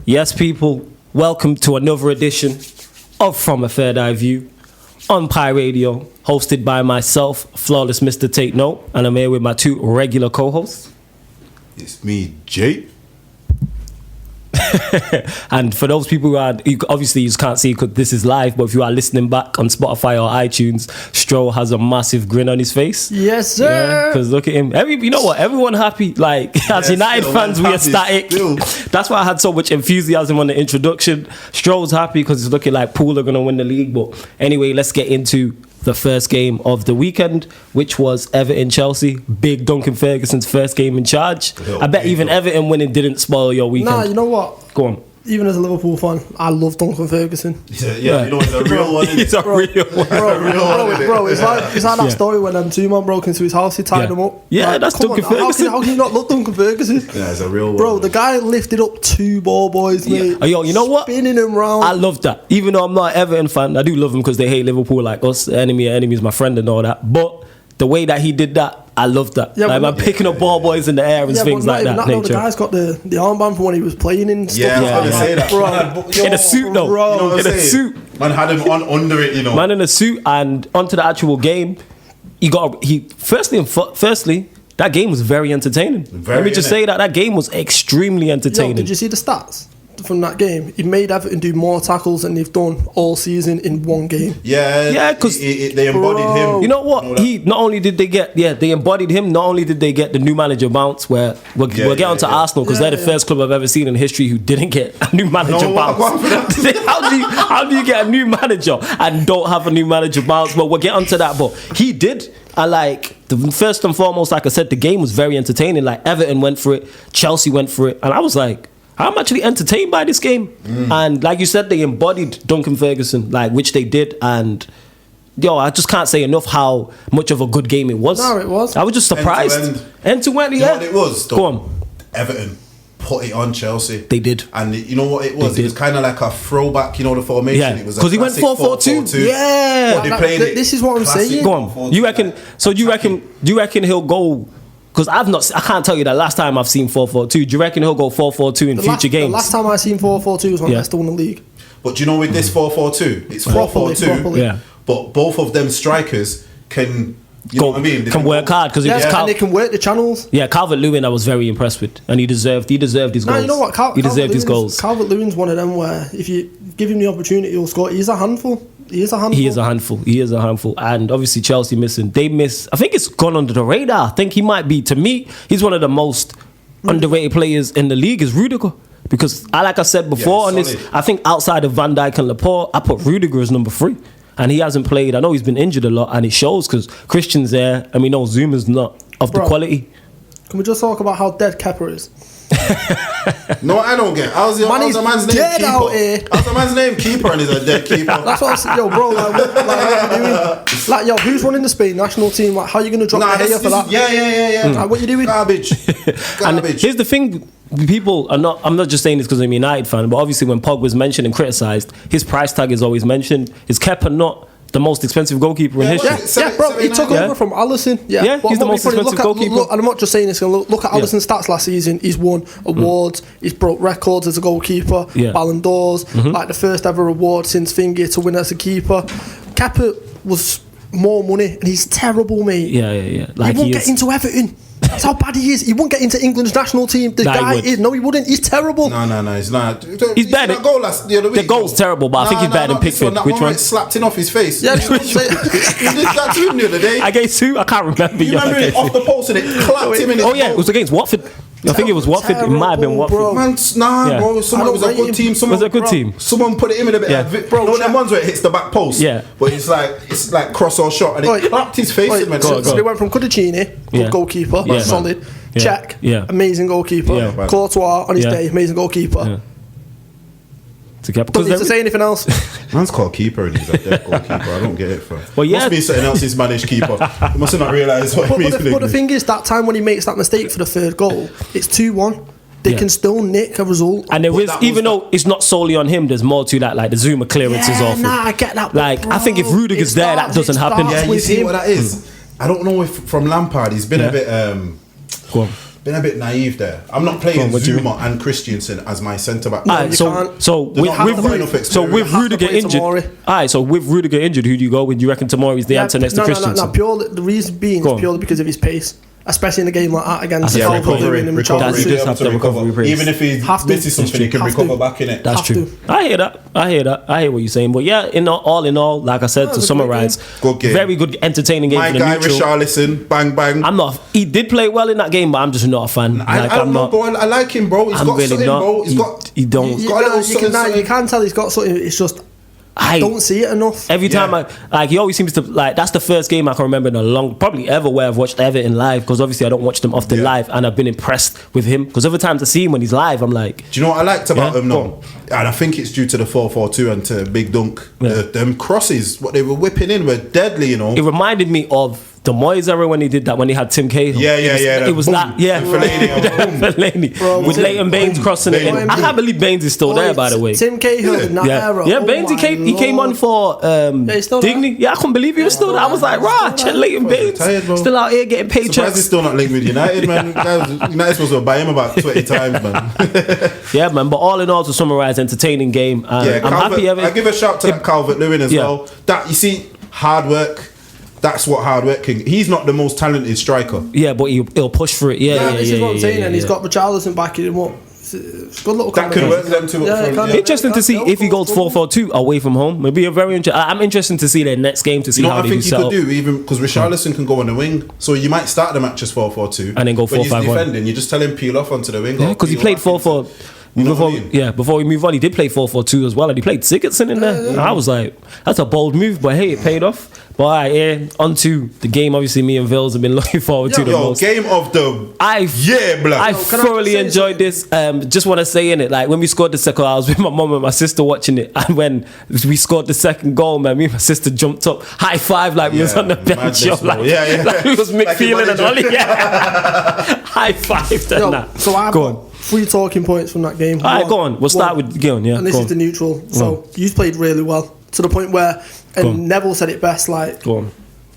Yes, people, welcome to another edition of From a Third Eye View on Pi Radio, hosted by myself, Flawless Mr. Take Note, and I'm here with my two regular co-hosts. It's me, Jay. And for those people who are, obviously you can't see because this is live, but if you are listening back on Spotify or iTunes, Stroll has a massive grin on his face. Yes, sir. Because look at him. You know what? Everyone happy. Like, as United fans, we ecstatic. That's why I had so much enthusiasm on the introduction. Stroll's happy because it's looking like Poole are going to win the league. But anyway, let's get into the first game of the weekend, which was Everton-Chelsea. Big Duncan Ferguson's first game in charge. I bet even Everton winning didn't spoil your weekend. Nah, you know what? Go on. Even as a Liverpool fan, I love Duncan Ferguson. Yeah, you know, he's a real one. He's a real one. Bro, it's like that story when two men broke into his house, he tied him up. Yeah, like, that's Duncan Ferguson. How can you not love Duncan Ferguson? Yeah, it's a real one. Bro, the guy lifted up two ball boys, mate. Yo, you know what? Spinning him round. I love that. Even though I'm not an Everton fan, I do love them because they hate Liverpool like us. Enemy is my friend and all that. But the way that he did that, I love that. Yeah, like, man, picking up ball boys in the air and things like that. The guy's got the armband from when he was playing in stuff. Yeah, I was going to say that. Bro. In a suit, though. Bro. You know what in I'm a saying? suit. Man had him on under it, you know. Man in a suit, and onto the actual game. Firstly, that game was very entertaining. Let me just say that game was extremely entertaining. Yo, did you see the stats from that game? He made Everton do more tackles than they've done all season in one game. Yeah, because they embodied him. You know what? They embodied him. Not only did they get the new manager bounce, where we'll get on to Arsenal because they're the first club I've ever seen in history who didn't get a new manager bounce. How do you get a new manager and don't have a new manager bounce? But we'll get onto that. But he did. First and foremost, like I said, the game was very entertaining. Like, Everton went for it, Chelsea went for it, and I was like, I'm actually entertained by this game. And like you said, they embodied Duncan Ferguson, which they did. And I just can't say enough how much of a good game it was. No, it was. I was just surprised. End to end, You know what it was? Go on. Everton put it on Chelsea. They did. And you know what it was? It was kind of like a throwback, the formation. Yeah, it was because he went 4-4-2. Yeah. But they played it. This is what I'm saying. Go on. Do you reckon he'll go? Because I can't tell you the last time I've seen 4-4-2. Do you reckon he'll go 4-4-2 in future games? The last time I seen 4-4-2 was when Leicester won the league. But do you know with this 4-4-2, it's 4-4-2. Yeah. But both of them strikers can, you know what I mean? They can work hard because and they can work the channels. Yeah, Calvert-Lewin I was very impressed with, and he deserved his goals. No, you know what? He deserved his goals. Calvert-Lewin's one of them where if you give him the opportunity, he'll score. He's a handful. He is a handful. And obviously Chelsea missing. They miss. I think it's gone under the radar. I think he might be. To me, he's one of the most underrated players in the league. Is Rudiger. Because like I said before on this, I think outside of Van Dijk and Laporte, I put Rudiger as number 3. And he hasn't played. I know he's been injured a lot, and it shows because Christian's there, and we know Zuma's not of the quality. Can we just talk about how dead Kepa is? No, I don't get. How's the man's name? Keeper. How's the man's name? Keeper, and he's a dead keeper. That's what I'm saying. Yo, bro, what are you doing? Who's running the Spain national team? How are you going to drop the hair for that? Yeah. What are you doing? Garbage. And here's the thing. People are not. I'm not just saying this because I'm a United fan, but obviously when Pog was mentioned and criticised, his price tag is always mentioned. Is Kepa not the most expensive goalkeeper in history? Yeah, bro, he took over from Alisson. Yeah, he's the most expensive goalkeeper. And I'm not just saying this. Look at Alisson's stats last season. He's won awards. He's broke records as a goalkeeper. Ballon d'Ors, like the first ever award since Finger to win as a keeper. Kepa was more money, and he's terrible, mate. Yeah. Like, he won't get into Everton. That's how bad he is. He won't get into England's national team. The guy is. No, he wouldn't. He's terrible. No, he's not. He's better. The goal's terrible, but I think he's better than Pickford. Which one? Slapped in off his face. Yeah, he did that to him the other day. I gave 2. I can't remember. You remember it off the post and it clapped him in his it was against Watford. I think it was Watford. It might have been Watford. Bro. Bro. Someone was a good team. It was a good team. Someone put it in with a bit of bro. No, them ones where it hits the back post. Yeah. But it's like cross or shot, and it clapped his face. So they went from Cudicini, good goalkeeper, solid. Check, amazing goalkeeper. Courtois on his day, amazing goalkeeper. Don't need to say anything else. Man's called keeper and he's a dead goalkeeper. I don't get it. Well, must be something else he's managed keeper. He must have not realised what it means. But the thing is, that time when he makes that mistake for the third goal, it's 2-1. They can still nick a result. And there is, even though it's not solely on him, there's more to that, like the Zuma clearances off. I get that. Like, I think if Rudiger's there, that doesn't happen. Yeah, you see what that is? I don't know if from Lampard, he's been a bit... Go on. been a bit naive there. I'm not playing Zuma and Christensen as my centre back. So with Rudiger injured, with Rudiger injured, who do you go with? Do you reckon Tomori is the answer next to Christensen? No. Purely the reason being is purely because of his pace. Especially in a game like that against recovery. Even if he misses something, he can recover back in it. That's true. I hear that. I hear what you're saying. But yeah, all in all, like I said, to summarise, good game. Very good, entertaining game. My for the guy neutral. Richarlison, bang. He did play well in that game, but I'm just not a fan. I don't know, bro. I like him, bro. He's got something, bro. He's got a little something. You can't tell he's got something. It's just. I don't see it enough. Every time he always seems to that's the first game I can remember in a long, probably ever, where I've watched Everton live, because obviously I don't watch them often live, and I've been impressed with him because every time I see him when he's live, I'm like, do you know what I liked about him now? And I think it's due to the 4-4-2 and to Big Dunk. Them crosses, what they were whipping in, were deadly. You know, it reminded me of the Moyes era when he did that, when he had Tim Cahill. It was that, Fellaini. With Leighton Baines crossing it in. I can't believe Baines is still there, by the way. Tim Cahill in that era. Yeah, Baines, he came on for Digny. Yeah, I couldn't believe he was still there. I was like, check Leighton Baines. Still out here getting paychecks. He's still not linked with United, man. United supposed to buy him about 20 times, man. Yeah, man, but all in all, to summarise, entertaining game. I'm happy. I give a shout to that Calvert-Lewin as well. That, you see, hard work. That's what hard work can. He's not the most talented striker. Yeah, but he'll push for it. This is what I'm saying. And he's got Richarlison backing him up. It's a good little that could work them two up front. Interesting to see if he goes 4-4-2 away from home. It'll be a very I'm interested to see their next game to see how they do. I think you could do, even because Richarlison can go on the wing, so you might start the match as 4-4-2 and then go 4-5-1. When he's defending, you just tell him peel off onto the wing. Yeah, because he played 4-4. Before we move on, he did play 4-4-2 as well, and he played Sigurdsson in there. And I was like, that's a bold move, but hey, it paid off. But on to the game. Obviously, me and Vils have been looking forward to the most. Game of the blood. I thoroughly enjoyed this. Just want to say in it, like when we scored the second, I was with my mum and my sister watching it, and when we scored the second goal, man, me and my sister jumped up, high five like we was on the bench, like we was midfielding and all. High five and that. So I've got 3 talking points from that game. Alright, go on. We'll start with Gillen, and this is the neutral. So you played really well to the point where, and Neville said it best, like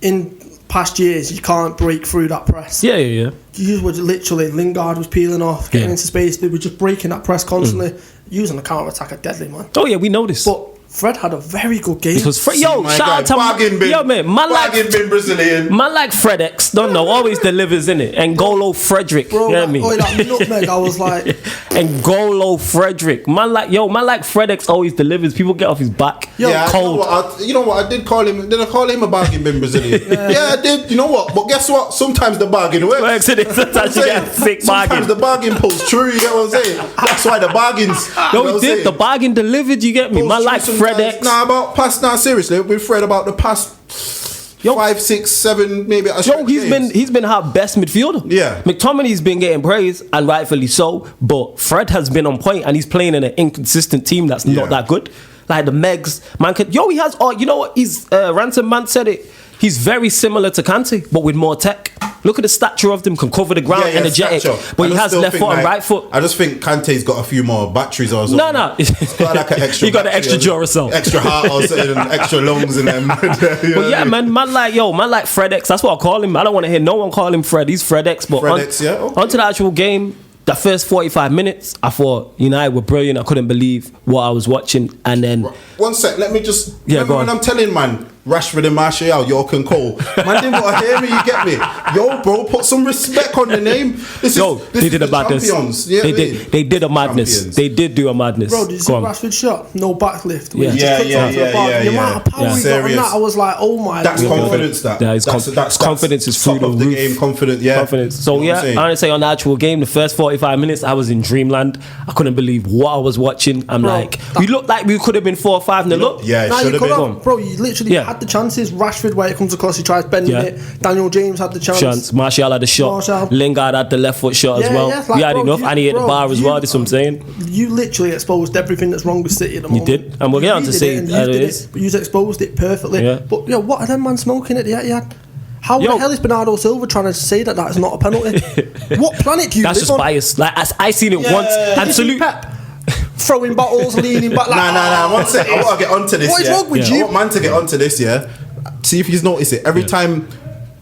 in past years you can't break through that press. Yeah. You were literally, Lingard was peeling off, getting into space. They were just breaking that press constantly, using the counter attack are deadly, man. Oh yeah, we noticed. But Fred had a very good game. Because shout out to man like Fred X. Don't know, always delivers in it. And Golo Frederick, bro, you know what I mean? That nutmeg, I was like, and Golo Frederick, man like Fred X always delivers. People get off his back. Cold. You know what? I did call him. Did I call him a bargain bin Brazilian? Yeah, I did. You know what? But guess what? Sometimes the bargain works. Sometimes you get a sick bargain. Sometimes the bargain pulls true. You get what I'm saying? That's why the bargains. He did. The bargain delivered. You get me? Man like Fred X. Seriously, with Fred about the past 5, 6, 7, maybe. He's been our best midfielder. Yeah, McTominay's been getting praise and rightfully so, but Fred has been on point and he's playing in an inconsistent team that's not that good. Like the Megs, man. He has. You know what? He's Ransom man said it. He's very similar to Kante, but with more tech. Look at the stature of them, can cover the ground, energetic. Stature. But he has left foot and right foot. I just think Kante's got a few more batteries or something. No. He's got like an extra. He got an extra Duracell. Extra heart or something, and extra lungs in them. But yeah, man like Fred X. That's what I call him. I don't want to hear no one call him Fred. He's Fred X. But onto the actual game. The first 45 minutes, I thought United were brilliant. I couldn't believe what I was watching. And then... One sec, let me just... remember when I'm telling, man, Rashford and Martial, York and Cole. Man didn't want to hear me, you get me? Yo, bro, put some respect on the name. They did a madness. Yeah, they did a madness. Champions. They did do a madness. Bro, did you see Rashford's shot? No backlift. Yeah. The amount of power he got on that, I was like, oh my God. That's confidence, that. Yeah, that's confidence is through the roof. The game, confidence. So yeah, I want to say on the actual game, the first 45 minutes, I was in dreamland. I couldn't believe what I was watching. We looked like we could have been 4-5-0 up. Yeah, it should have been. Bro, you literally had the chances. Rashford, where it comes across, he tries bending it. Daniel James had the chance. Martial had the shot. Lingard had the left foot shot as well. We had enough, and he hit the bar as well. That's what I'm saying. You literally exposed everything that's wrong with City at the moment. You did, and we're going to say it. You exposed it perfectly. But what are them man smoking at the Etihad? How the hell is Bernardo Silva trying to say that is not a penalty? What planet do you live on? That's just bias. Like I seen it once. Absolutely. Throwing bottles, leaning back. Nah. One sec. I want to get onto this. What is wrong with you? I want man to get onto this. Yeah. See if he's noticed it. Every time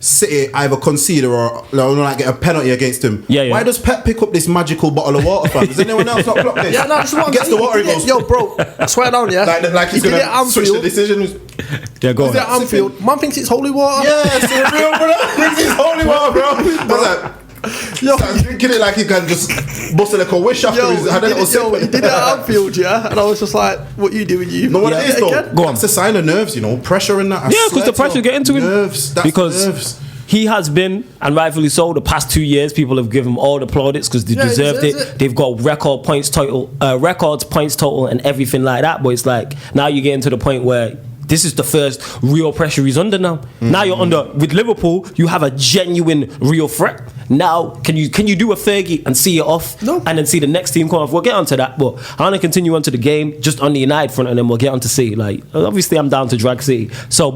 City either concede or like get a penalty against him. Yeah. Why does Pep pick up this magical bottle of water, fam? Does anyone else not clock this? Yeah, no, this is what he gets the water, he goes, yo, bro, I swear down, yeah. Like he's going to switch the decision. Yeah, go on. At Anfield, man thinks it's holy water. Yeah, it's real, bro. Thinks it's holy water, bro. I was like, yo, drinking it like he can just bust a little wish after he's had a little sip. He did it at Anfield, yeah, and I was just like, "What you doing, you?" No, what it is though? Go on. That's a sign of nerves, you know, pressure and that. Yeah, because the pressure get into him. Nerves. That's because nerves. he has been, and rightfully so, the past 2 years, people have given him all the plaudits because they deserved it. They've got records points total, and everything like that. But it's like now you get into the point where this is the first real pressure he's under now. Now you're under with Liverpool. You have a genuine real threat. Now can you do a Fergie and see it off? No. And then see the next team come off. We'll get onto that, but I want to continue onto the game just on the United front, and then we'll get onto City. Like obviously I'm down to drag City. So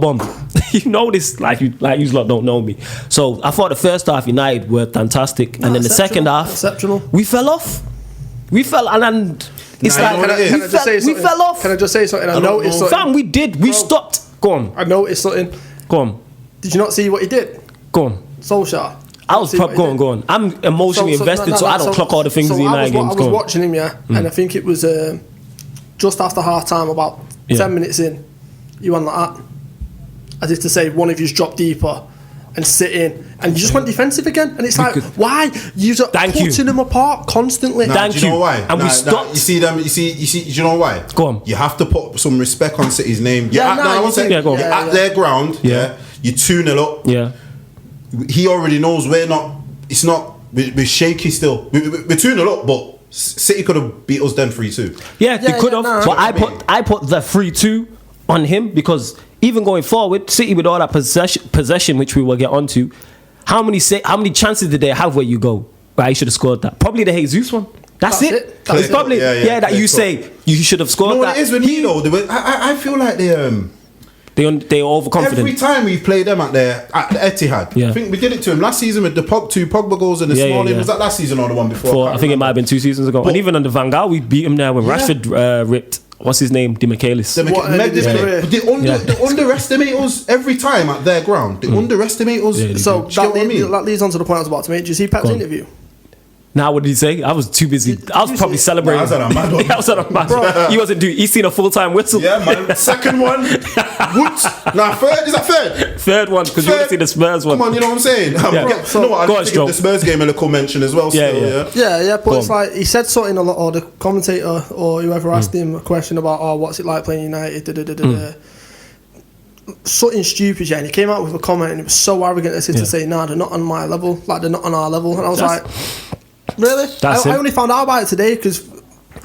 you know this like you lot don't know me. So I thought the first half United were fantastic, and then the second half exceptional. We fell off. We fell and. It's Nah, like we fell off. Can I just say something? I noticed something. Fam, we did. We stopped. Go on. I noticed something. Go on. Did you not see what he did? Go on. Solskjaer. I was go on. I'm emotionally invested, so I don't clock all the things in the United games. I was watching him, and I think it was just after half time, about 10 minutes in, you went like that, as if to say one of you's dropped deeper and sit in, and you just went defensive again, and it's like, why you're putting them apart constantly? Do you know why? And we stopped. You see them. You see. Do you know why? Go on. You have to put some respect on City's name. Go on. You're at their ground. Yeah. You 2-0 up. Yeah. He already knows we're not. It's not. We're shaky still. We're 2-0 up, but City could have beat us then 3-2. Yeah, they could have. But I put the 3-2 on him because even going forward, City with all that possession, which we will get onto, how many chances did they have where you go? Right, you should have scored that. Probably the Jesus one. That's it. It's probably that you say you should have scored that. You know what it is with me though? I feel like they're overconfident. Every time we play them at the Etihad, I think we did it to him last season with the two Pogba goals and the small. Was that last season or the one before? I think it might have been 2 seasons ago. And even under Van Gaal, we beat him there when Rashford ripped. What's his name? Di Michaelis. They underestimate us every time at their ground. They underestimate us. So that leads on to the point I was about to make. Did you see Pep's interview? Now, what did he say? I was too busy. I was probably celebrating. I was on a mad. He wasn't doing. He's seen a full-time whistle. Yeah, man. Second one. Whoops. Nah, third. Is that third? Third one because you want to see the Spurs one. Come on, you know what I'm saying? Yeah. You know what? I think the Spurs game a little mention as well. Yeah. But it's like he said something a lot, or the commentator or whoever asked him a question about, what's it like playing United? Something stupid, and he came out with a comment and it was so arrogant as if to say, "Nah, they're not on my level. Like they're not on our level." And I was like, really? I only found out about it today because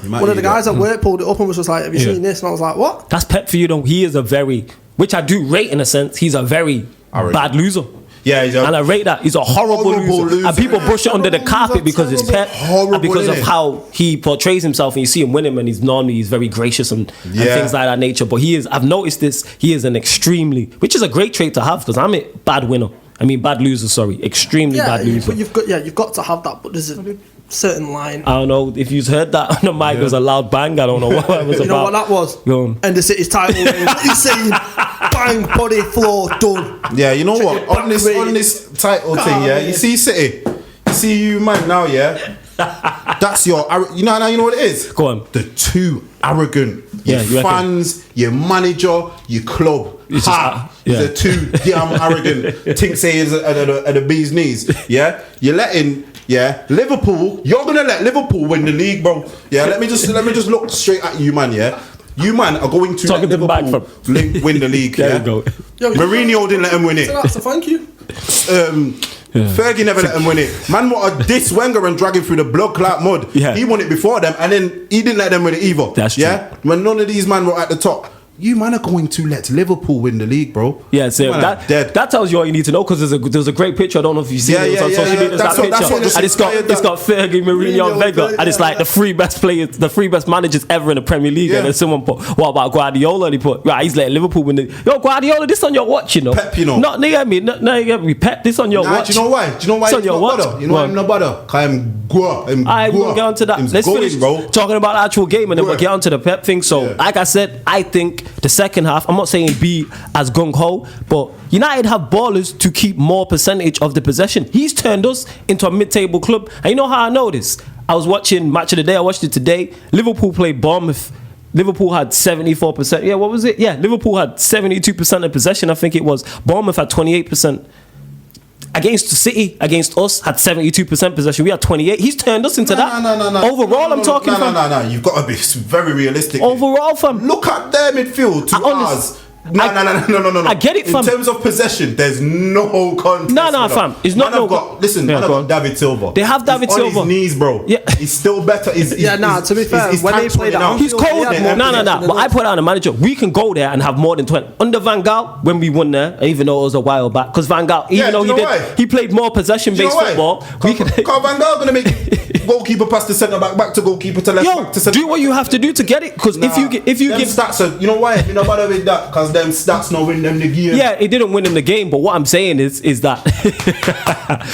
one of the guys at work pulled it up and was just like, have you seen this? And I was like, what? That's Pep for you though. He is a very, which I do rate in a sense, he's a very bad loser. Yeah, and I rate that. He's a horrible loser. And people brush it under the carpet because it's Pep and because of how he portrays himself, and you see him win him and he's very gracious and things like that nature. But I've noticed this, he is an extremely, which is a great trait to have because I'm a bad winner. Bad loser, sorry. Extremely bad loser. But you've got to have that, but there's a certain line. I don't know if you've heard that on the mic. It was a loud bang. I don't know what it was about. You know what that was? Go on. And the City's title. He's saying, bang, body, floor, done. Yeah, you know what? On this title thing, you see City. You see you, man, now, that's your... You know what it is? Go on. The too arrogant. Your fans, your manager, your club. They're too damn arrogant. Think say is at the bee's knees. Yeah, you're letting Liverpool. You're gonna let Liverpool win the league, bro. Yeah, let me just look straight at you, man. Yeah, you man are going to let Liverpool win the league. There you go. Mourinho didn't let him win it. So thank you. Fergie never let him win it. Man, what a diss Wenger and dragging through the blood clot mud. Yeah. He won it before them, and then he didn't let them win it either. That's true. When none of these men were at the top. You man are going to let Liverpool win the league, bro. Yeah, so that tells you all you need to know because there's a great picture. I don't know if you've seen it on social media. That picture, and it's got Fergie, Mourinho, and Wenger, and it's like the three best players, the three best managers ever in the Premier League. And then someone put, what about Guardiola? And he put, right, he's letting Liverpool win the. Yo, Guardiola, this on your watch, you know. Pep, you know. Not you get me. No, you get me. Pep, this on your watch. Do you know why? It's on your watch. You know why I'm not bother? Because we'll get onto that. Let's finish talking about the actual game, and then we'll get onto the Pep thing. So, like I said, I think the second half, I'm not saying be as gung-ho, but United have ballers to keep more percentage of the possession. He's turned us into a mid-table club. And you know how I know this? I was watching Match of the Day. I watched it today. Liverpool played Bournemouth. Liverpool had 74%. Yeah, what was it? Yeah, Liverpool had 72% of possession, I think it was. Bournemouth had 28%. Against City, against us, had 72% possession. We had 28. He's turned us into that. No. Overall, I'm talking. No. You've got to be very realistic. Overall, fam. Look at their midfield to ours. No. I get it, fam. In terms of possession, there's no contest. No, fam. It's not no. Listen, man, I've got David Silva. They have David Silva on his knees, bro. Yeah, he's still better. To be fair, when they played out, he's cold. No. But I put out a manager. We can go there and have more than 20. Under Van Gaal, when we won there, even though it was a while back, because Van Gaal, even though he played more possession-based football. Van Gaal gonna make goalkeeper pass to centre back to goalkeeper to left back to centre. Do what you have to do to get it. Because if you give stats, you know why? You know bother with that because them stats no win them the game. Yeah, it didn't win him the game. But what I'm saying is that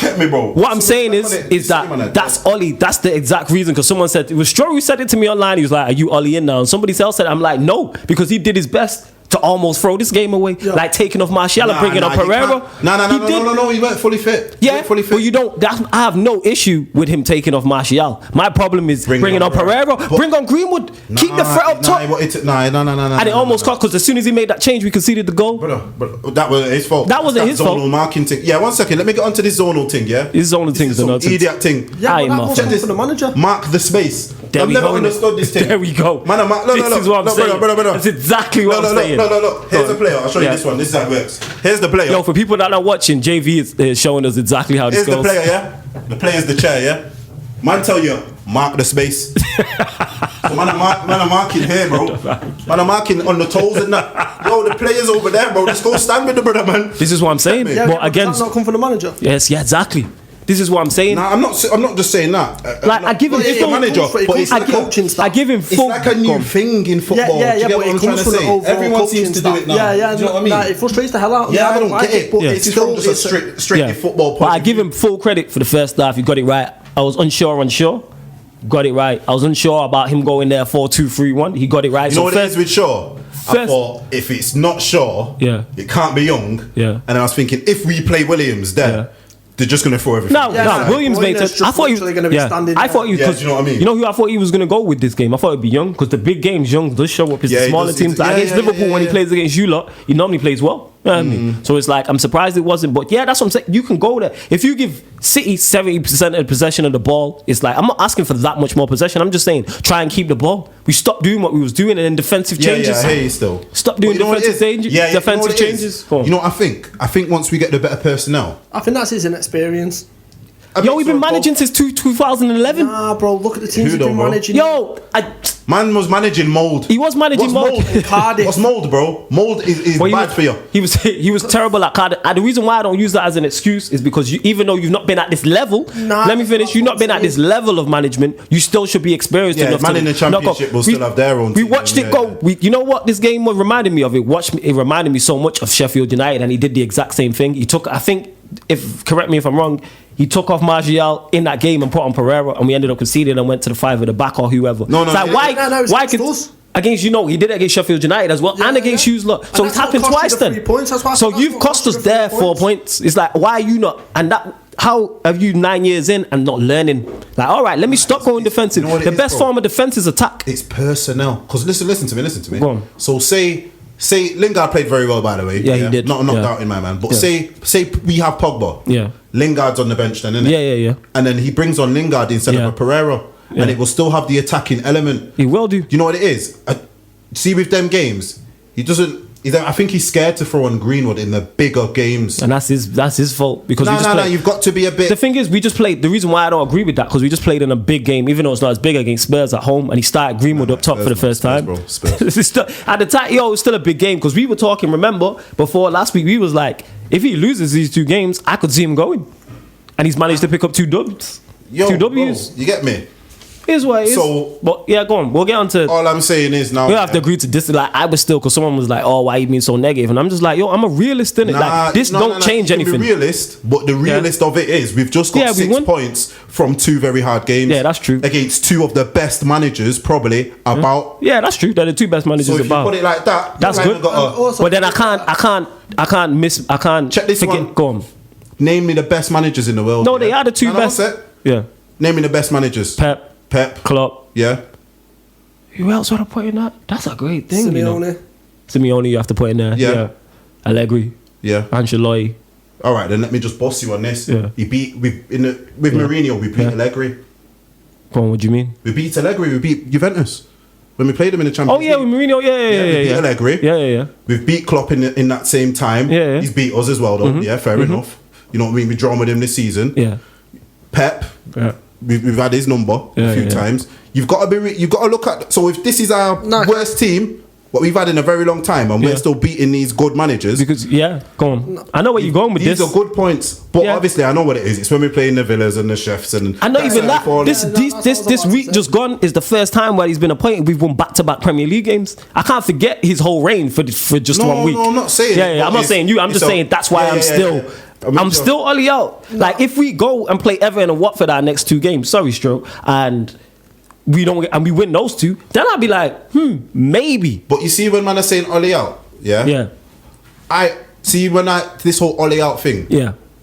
get me, bro. What I'm saying is that that's Ollie. That's the exact reason. Because someone said it was Stroh who said it to me online. He was like, "Are you Ollie in now?" And somebody else said, "I'm like, no," because he did his best to almost throw this game away, like taking off Martial and bringing on Pereira. No, he weren't fully fit. Yeah, fully fit. Well, you don't. I have no issue with him taking off Martial. My problem is bringing on Pereira. Bring on Greenwood. Keep the threat up top. No. And it almost cost because as soon as he made that change, we conceded the goal. But that was his fault. That wasn't his fault. Zonal marking thing. Yeah, 1 second. Let me get onto this zonal thing. Yeah, this zonal thing is the nonsense. Idiot thing. Yeah, but that wasn't for the manager. Mark the space. I've never understood this thing. There we go. Man, this is what I'm saying. Brother. That's exactly what I'm saying. No. Here's the player. I'll show you this one. This is how it works. Here's the player. Yo, for people that are watching, JV is showing us exactly how this goes. Here's the player, yeah? The player's the chair, yeah? Man tell you, mark the space. So man are marking here, bro. Man are marking on the toes and that. Yo, the player's over there, bro. Just go stand with the brother, man. This is what I'm saying. Yeah, but again, that's not come from the manager. Yes, yeah, exactly. This is what I'm saying. Nah, I'm not just saying that. I give him full manager, but it's like coaching stuff. I give him full. It's like a new thing in football. Yeah, do you get but what I'm it trying comes to from say? the overall Everyone seems to do it now. Yeah, do you know what I mean? Nah, it frustrates the hell out of me. Yeah, I don't get it. But it's from just a straight football point. But I give him full credit for the first half. He got it right. I was unsure. Got it right. I was unsure about him going there 4-2-3-1. He got it right. You know what it is with Shaw? I thought if it's not Shaw, it can't be Young. Yeah. And I was thinking if we play Williams there, they're just going to throw everything. No, Williams made it. I thought he was going to be standing. I thought he was. Do you know what I mean? You know who I thought he was going to go with this game? I thought it'd be Young because the big games, Young does show up. It's the smaller teams. Like against Liverpool when he plays against you lot, he normally plays well. You know what I mean? So it's like I'm surprised it wasn't. But yeah, that's what I'm saying. You can go there if you give City 70% of possession of the ball. It's like I'm not asking for that much more possession. I'm just saying try and keep the ball. We stopped doing what we was doing and then defensive changes. Yeah, I hear you still. Stop doing defensive changes. Yeah, defensive changes. You know what I think? I think once we get the better personnel, I think that's his inexperience. Yo, we've been managing since 2011. Nah, bro, look at the teams he's been managing. Yo, man was managing Mould. He was managing Mould. What's Mould, bro? Mould is bad for you. He was terrible at Cardiff. And the reason why I don't use that as an excuse is because even though you've not been at this level, let me finish. You've not been at this level of management. You still should be experienced enough. Man in the Championship will still have their own. We watched it go. You know what this game was reminding me of? It reminded me so much of Sheffield United, and he did the exact same thing. He took, I think, correct me if I'm wrong, he took off Martial in that game and put on Pereira, and we ended up conceding and went to the 5 at the back or whoever. Why could against he did it against Sheffield United as well, and against Hughes lot. So it's happened twice then. So you've cost us there 4 points. It's like, why are you not? And that, how have you 9 years in and not learning? Like, all right, let me stop going defensive. The best form of defense is attack. It's personnel. Because listen to me. Go on. So say Lingard played very well, by the way. Yeah, he did. Not doubting my man. But say we have Pogba. Yeah. Lingard's on the bench then, isn't it? Yeah. And then he brings on Lingard instead of a Pereira. Yeah. And it will still have the attacking element. He will do. You know what it is? See with them games, he doesn't. I think he's scared to throw on Greenwood in the bigger games, and that's his fault because no. You've got to be a bit. The thing is, we just played. The reason why I don't agree with that because we just played in a big game, even though it's not as big against Spurs at home, and he started Greenwood up top for the first time. Spurs. At the time, it was still a big game because we were talking. Remember before last week, we was like, if he loses these 2 games, I could see him going, and he's managed to pick up 2 dubs, 2 Ws. Bro, you get me? Here's what it is. So, but yeah, go on. We'll get on to. All I'm saying is now. We have to agree to this. Like, I was still, because someone was like, "Oh, why you being so negative?" And I'm just like, "Yo, I'm a realist in it. Like, this don't change anything." Be realist, but the realist of it is we've just got 6 points from 2 very hard games. Yeah, that's true. Against 2 of the best managers, probably about. Yeah, that's true. They're the 2 best managers So if about. you put it like that, that's good. But then I can't check this one. Go on. Name me the best managers in the world. No, they are the 2 best. Yeah. Name me the best managers. Pep, Klopp. Yeah. Who else would I put in that? That's a great thing. Simeone. Simeone, you have to put in there. Yeah. Allegri. Yeah. Ancelotti. All right, then let me just boss you on this. Yeah. He beat with Mourinho. We beat Allegri. Go on. What do you mean? We beat Allegri. We beat Juventus when we played them in the Champions League. Oh yeah, with Mourinho. Yeah. We beat Allegri. Yeah. We've beat Klopp in that same time. Yeah. He's beat us as well, though. Yeah, fair enough. You know what I mean? We drawn with him this season. Yeah. Pep. Yeah. We've had his number a few times. You've got to look at. So if this is our worst team, what we've had in a very long time, and we're still beating these good managers, because go on. I know where you're going with these this. These are good points, but obviously I know what it is. It's when we're playing the Villas and the Chefs, and I know even that. This week just gone is the first time where he's been appointed. We've won back-to-back Premier League games. I can't forget his whole reign for just 1 week. No, I'm not saying. Yeah. I'm not saying you. I'm just saying that's why I'm still. I'm still Ollie out. No. Like if we go and play Everton and Watford our next 2 games, sorry, Stro, and we win those 2, then I'll be like, maybe. But you see when man are saying Ollie out, yeah. I see when this whole Ollie out thing,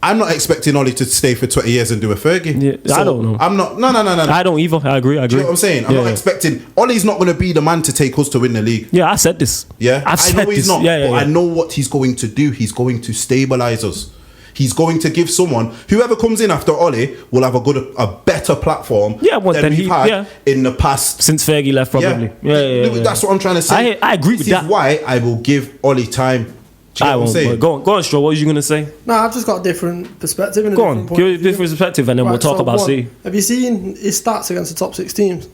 I'm not expecting Ollie to stay for 20 years and do a Fergie. Yeah, so I don't know. I'm not. No. I don't either. I agree. Do you know what I'm saying? I'm not expecting. Ollie's not going to be the man to take us to win the league. Yeah, I said this. Yeah, I know he's not. Yeah, but I know what he's going to do. He's going to stabilize us. He's going to give someone, whoever comes in after Ollie, will have a better platform than we've had in the past. Since Fergie left, probably. Yeah. That's what I'm trying to say. I agree with that. This is why I will give Ollie time. Do you know what I'm saying? Go on, Stro. What was you going to say? No, I've just got a different perspective. Go on, give a different perspective, and then we'll talk about C. Have you seen his stats against the top 6 teams?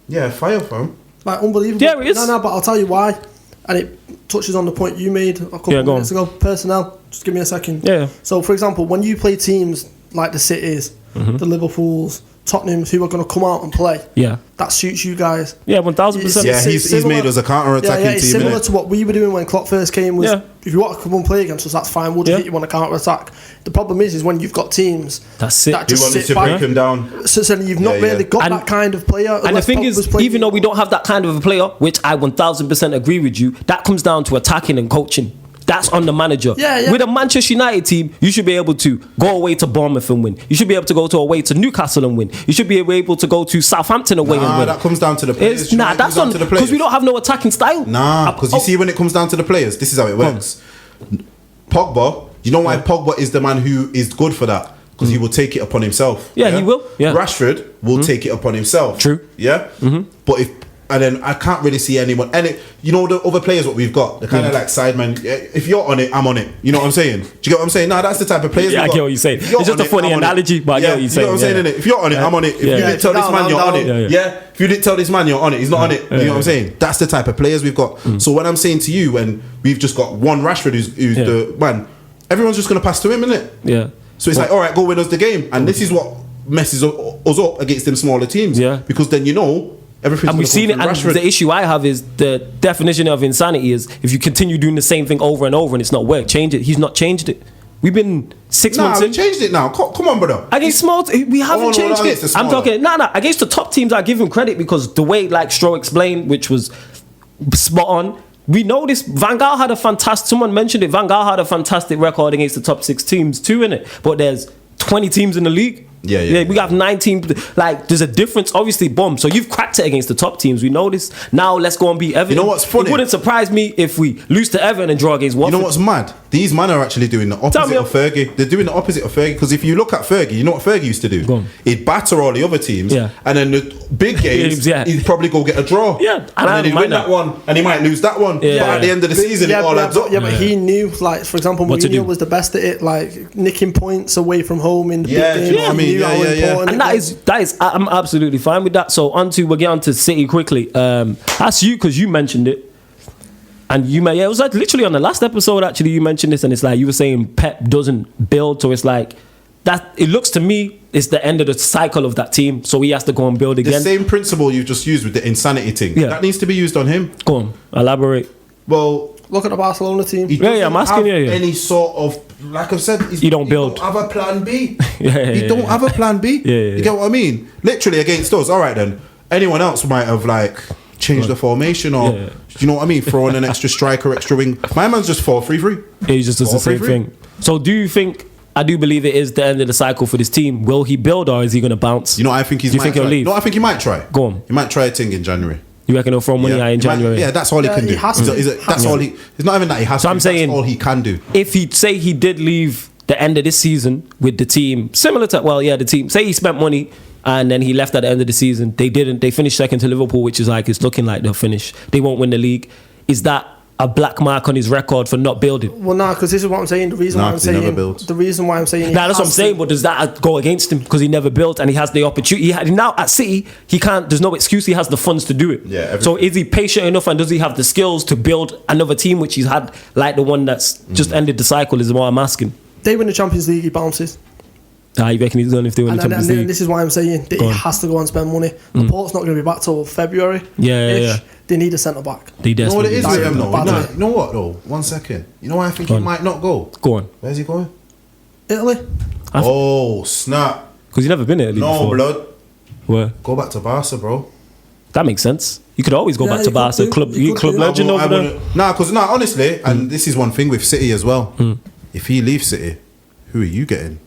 Yeah, fire fam. Like, unbelievable. Yeah, it is. No, but I'll tell you why. And it touches on the point you made a couple of minutes ago. Personnel. Just give me a second. Yeah. So, for example, when you play teams like the Cities, the Liverpools, Tottenhams, who are going to come out and play, that suits you guys. Yeah, 1,000%. Yeah, he's made us a counter-attacking team. It's similar to what we were doing when Klopp first came. If you want to come and play against us, that's fine. We'll just hit you on a counter-attack. The problem is when you've got teams that just sit back, break him down. So you've not really got that kind of player. And the thing is, even though we don't have that kind of a player, which I 1,000% agree with you, that comes down to attacking and coaching. That's on the manager. With a Manchester United team, you should be able to go away to Bournemouth and win. You should be able to go away to Newcastle and win. You should be able to go to Southampton away and win. That comes down to the players. That's on because we don't have no attacking style. Because you see, when it comes down to the players, this is how it works. Pogba, you know why Pogba is the man who is good for that? Because he will take it upon himself. Yeah, he will. Yeah. Rashford will take it upon himself. True. Yeah. But and then I can't really see anyone. And the other players what we've got, they're kind of like sidemen. If you're on it, I'm on it. You know what I'm saying? Do you get what I'm saying? No, that's the type of players. Yeah, I get what you're saying. It's just a funny analogy, but I get what you're saying. You know what I'm saying? If you're on it, I'm on it. If you didn't tell this man, you're on it. Yeah. If you didn't tell this man, you're on it. He's not on it. You know what I'm saying? That's the type of players we've got. So when I'm saying to you, when we've just got one Rashford who's the man, everyone's just going to pass to him, isn't it? Yeah. So it's like, all right, go win us the game. And this is what messes us up against them smaller teams. Yeah. Because then everything's and we've seen it. And the issue I have is the definition of insanity is if you continue doing the same thing over and over and it's not worked, change it. He's not changed it. We've been 6 months in. We changed it now. Come on, brother. Against small, we haven't changed it. I'm talking, against the top teams, I give him credit because the way, like Stro explained, which was spot on. We know this. Van Gaal had a fantastic. Someone mentioned it. Van Gaal had a fantastic record against the top 6 teams too, innit? But there's 20 teams in the league. Yeah. We have 19. Like, there's a difference. Obviously, boom. So you've cracked it against the top teams. We know this. Now let's go and beat Everton. You know what's funny? It wouldn't surprise me if we lose to Everton and draw against Watford. You know what's mad? These men are actually doing the opposite of Fergie. They're doing the opposite of Fergie. Because if you look at Fergie, you know what Fergie used to do? He'd batter all the other teams. And then the big games, he'd probably go get a draw. Yeah. And then he'd win that one. And he might lose that one. But at the end of the season, it all adds up. Yeah, but he knew, like, for example, Mourinho was the best at it, like, nicking points away from home in the big games. You know what I mean? Yeah. And that is, I'm absolutely fine with that. So we'll get on to City quickly. That's you, because you mentioned it. And it was like literally on the last episode, actually, you mentioned this, and it's like you were saying Pep doesn't build, so it's like that it looks to me it's the end of the cycle of that team. So he has to go and build again. The same principle you've just used with the insanity thing. Yeah. That needs to be used on him. Go on, elaborate. Well, look at the Barcelona team. I'm asking you. Any sort of, like I've said, you don't build. Don't have a plan B. You don't have a plan B. You get what I mean? Literally against us. All right then. Anyone else might have like changed the formation or you know what I mean? Throw in an extra striker, extra wing. My man's just 4-3-3. Yeah, he just does the same thing. So do you think? I do believe it is the end of the cycle for this team. Will he build or is he going to bounce? You know, I think he's. Do you think he'll leave? No, I think he might try. Go on. He might try a thing in January. You reckon he'll throw money out in January? That's all he can do. He has to. That's all he. It's not even that he has to. I'm saying that's all he can do. If he say he did leave the end of this season with the team, similar to the team. Say he spent money and then he left at the end of the season. They didn't. They finished second to Liverpool, which is like it's looking like they'll finish. They won't win the league. Is that a black mark on his record for not building? Well, no, because this is what I'm saying. The reason why I'm saying. That's what I'm saying. But does that go against him because he never built and he has the opportunity? Now at City, he can't. There's no excuse. He has the funds to do it. Yeah. So is he patient enough and does he have the skills to build another team which he's had like the one that's just ended the cycle? Is what I'm asking. They win the Champions League, he bounces. You reckon he's done if they win the Champions League? And this is why I'm saying that he has to go and spend money. Laporte's not going to be back till February. Yeah. They need a centre back. You know what it is with him though? You know what though? 1 second. You know why I think he might not go? Go on. Where's he going? Italy. Oh snap! Because he's never been in Italy before. No blood. Where? Go back to Barca, bro. That makes sense. You could always go back to Barca. Club legend over there. Honestly, and this is one thing with City as well. If he leaves City, who are you getting?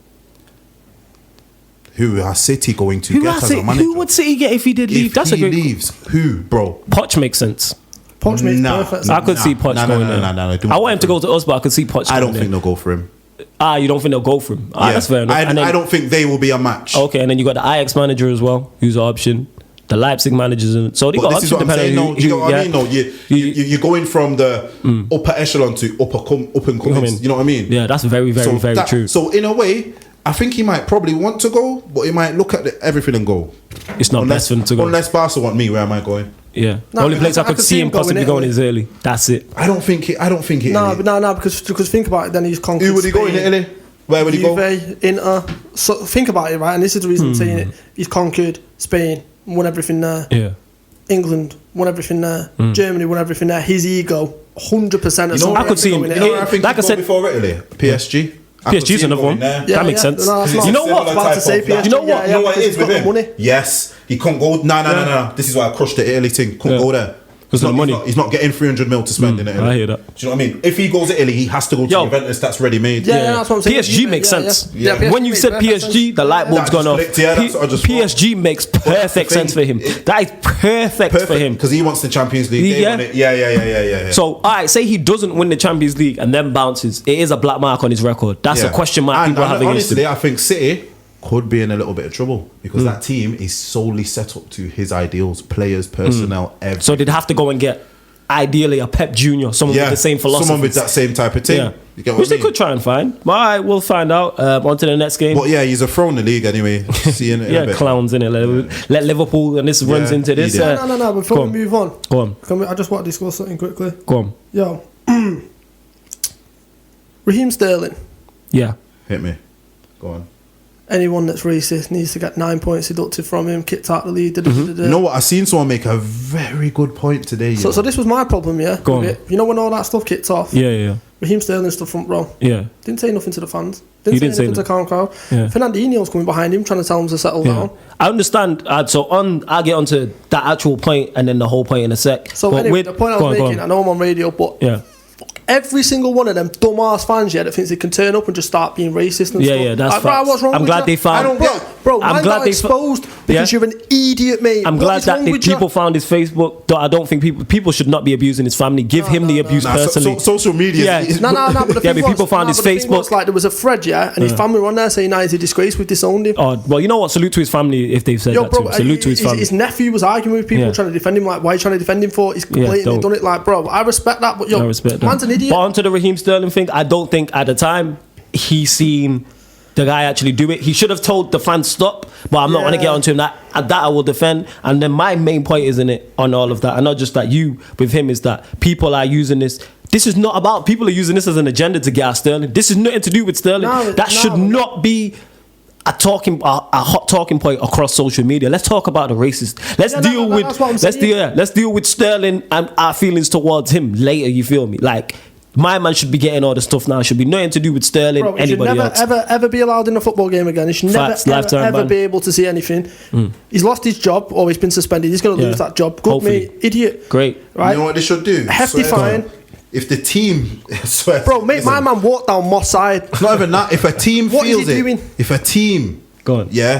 Who are City going to get as a manager? Who would City get if he did leave? If he leaves, who, bro? Poch makes sense. Poch makes perfect sense. I could see Poch going there. I want him to go to us, but I could see Poch. I don't think they'll go for him. You don't think they'll go for him? That's fair enough. I don't think they will be a match. Okay, and then you got the Ajax manager as well, who's an option. The Leipzig managers, and so they got options depending on who. You know what I mean? No, you're going from the upper echelon to up and coming. You know what I mean? Yeah, that's very true. So in a way, I think he might probably want to go, but he might look at everything and go. It's not best for him to go. Unless Barca want me, where am I going? Yeah, the only place I could see him possibly going is Italy. That's it. I don't think it. No, because think about it. Then he's conquered. Who would he go in Italy? Where would he go? Inter. So think about it, right? And this is the reason I'm saying it. He's conquered Spain, won everything there. Yeah. England won everything there. Germany won everything there. His ego, 100%. I could see him. I think like I said before Italy, PSG. PSG's another one. That makes sense. You know what? You know what? You know what it is with him? Yes, he can't go. No. This is why I crushed the Italy thing. Couldn't go there. There's no money. He's not getting 300 mil to spend in Italy. I hear that. Do you know what I mean? If he goes to Italy, he has to go to Juventus. That's ready made. Yeah, that's what I'm saying. PSG makes sense. When you said PSG, the light bulb's gone off. PSG makes perfect sense for him. That is perfect for him because he wants the Champions League. Yeah. So, all right, say he doesn't win the Champions League and then bounces. It is a black mark on his record. That's a question mark people have against him. Honestly, I think City could be in a little bit of trouble because that team is solely set up to his ideals, players, personnel, everything. So they'd have to go and get ideally a Pep Jr., someone with the same philosophy, someone with that same type of team. Yeah. You get which they could try and find. But all right, we'll find out. On to the next game. But yeah, he's a throw in the league anyway. Seeing it in a bit. Clowns in it. Let Liverpool, and this runs into this. No. Before we move on, go on. I just want to discuss something quickly. Go on. Yo, Raheem Sterling. Yeah. Hit me. Go on. Anyone that's racist needs to get 9 points deducted from him, kicked out the league. You know what? I seen someone make a very good point today. So this was my problem, yeah. Go on. You know when all that stuff kicked off? Yeah. Raheem Sterling stood front row. Yeah. Didn't say nothing to the fans. Didn't say nothing to the crowd. Yeah. Fernandinho's coming behind him, trying to tell him to settle down. I understand. I'll get onto that actual point and then the whole point in a sec. So but anyway, the point I was making, I know I'm on radio, but every single one of them dumbass fans that thinks they can turn up and just start being racist and stuff. Yeah, that's right. What's wrong I'm with glad you? they found. I don't get, bro. I'm glad they exposed because you're an idiot, mate. I'm glad that people found his Facebook. I don't think people should not be abusing his family. Give him the abuse personally. Social media. No. But people found his Facebook. Like there was a thread, and his family were on there saying, "He's a disgrace. We've disowned him." Oh well, you know what? Salute to his family if they've said that to him. Salute to his family. His nephew was arguing with people trying to defend him. Like, why are you trying to defend him for? He's blatantly done it. Like, bro, I respect that, but man's an idiot. But onto the Raheem Sterling thing, I don't think at the time he seen the guy actually do it. He should have told the fans stop, but I'm not going to get onto him. That I will defend. And then my main point isn't it on all of that, and not just that you with him, is that people are using this. This is not about people are using this as an agenda to get at Sterling. This is nothing to do with Sterling. That should not be a hot talking point across social media. Let's talk about the racist. Let's deal with Sterling and our feelings towards him later. You feel me? Like, my man should be getting all the stuff now. It should be nothing to do with Sterling. Bro, anybody else. Should never ever be allowed in a football game again. He should never be able to see anything. He's lost his job or he's been suspended. He's going to lose that job. Good mate, idiot. Great. Right? You know what they should do? Hefty fine. If the team, my man walked down Moss side. It's not even that. If a team feels it, if a team,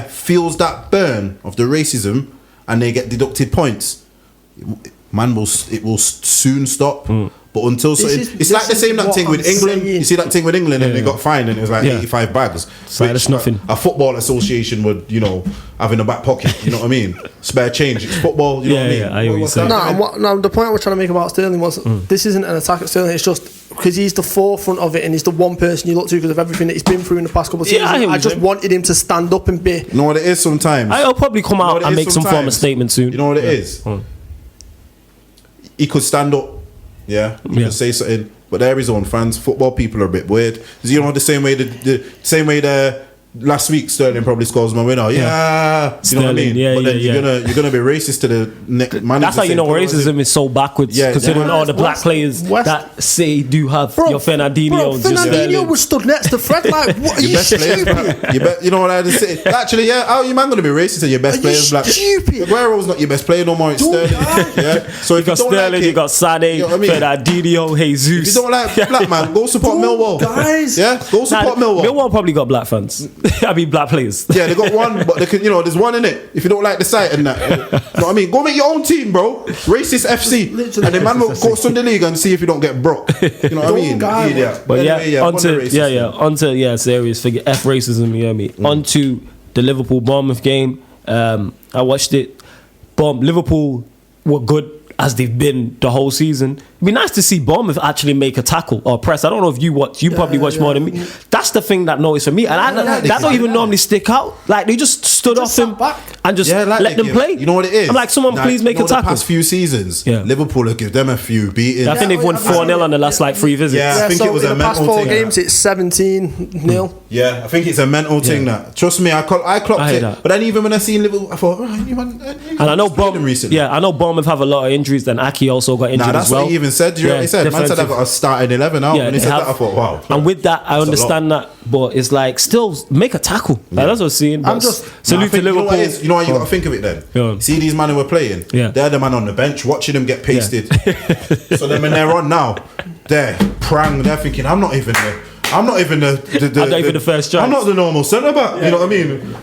feels that burn of the racism and they get deducted points, it will soon stop. But until it's like the same thing with England. You see that thing with England, and they got fined, and it was like 85 bags. So that's nothing. A football association would, have in the back pocket. You know what I mean? Spare change. It's football. You know what I mean? I hear what you're saying. No, the point I was trying to make about Sterling was this isn't an attack at Sterling. It's just because he's the forefront of it, and he's the one person you look to because of everything that he's been through in the past couple of seasons. I just wanted him to stand up and be. You know what it is? Sometimes I'll probably come out and make some form of statement soon. You know what it is? He could stand up. Yeah, you can say something, but they're his own fans. Football people are a bit weird. Because the same way the last week Sterling probably scores my winner. Yeah, you know what I mean. But then you're gonna be racist to the manager. That's how you know racism is so backwards. Considering all the black players that say do have your Fernandinho. Fernandinho was stood next to Fred. Like, what are you stupid? You know what I had to say? Actually, how are you man gonna be racist to your best players? Like, stupid. Aguero's not your best player no more. It's Sterling. Yeah. So if you got Sterling, you got Sané, Fernandinho, Jesus. If you don't like black man, go support Millwall. Guys, go support Millwall. Millwall probably got black fans. I mean, black players. Yeah, they got one, but they can, there's one in it. If you don't like the site and that, you know what I mean? Go make your own team, bro. Racist FC, and the man will go Sunday League and see if you don't get broke. You know what I mean? But onto serious figure F racism. You know what I mean? Onto the Liverpool Bournemouth game. I watched it. Liverpool were good as they've been the whole season. It'd be nice to see Bournemouth actually make a tackle or press. I don't know if you watch. You probably watch more than me. That's the thing that noticed for me, and that don't even normally stick out. Like, they just stood off him and just let them play. You know what it is? I'm like, someone please make a tackle. The past few seasons, Liverpool have given them a few beatings. I think they've won 4-0 on the last 3 visits. Yeah, I think it was a mental thing. In the past 4 games, it's 17-0. Yeah, I think it's a mental thing. That trust me, I clocked it. But then even when I seen Liverpool, I thought, and I know Bournemouth. Yeah, I know Bournemouth have a lot of injuries. Then Aki also got injured as well. That's what he even said. You know what he said? Man said I got a starting 11 out. When he said that, I thought, wow. And with that, I understand that, but it's like, still make a tackle. Like, that's what I'm saying. I'm just salute to Liverpool. You know what you got to think of it then. See these men who were playing. They're the man on the bench watching them get pasted. So then when they're on now, they're thinking, I'm not even the first choice. I'm not the normal centre back. You know what I mean?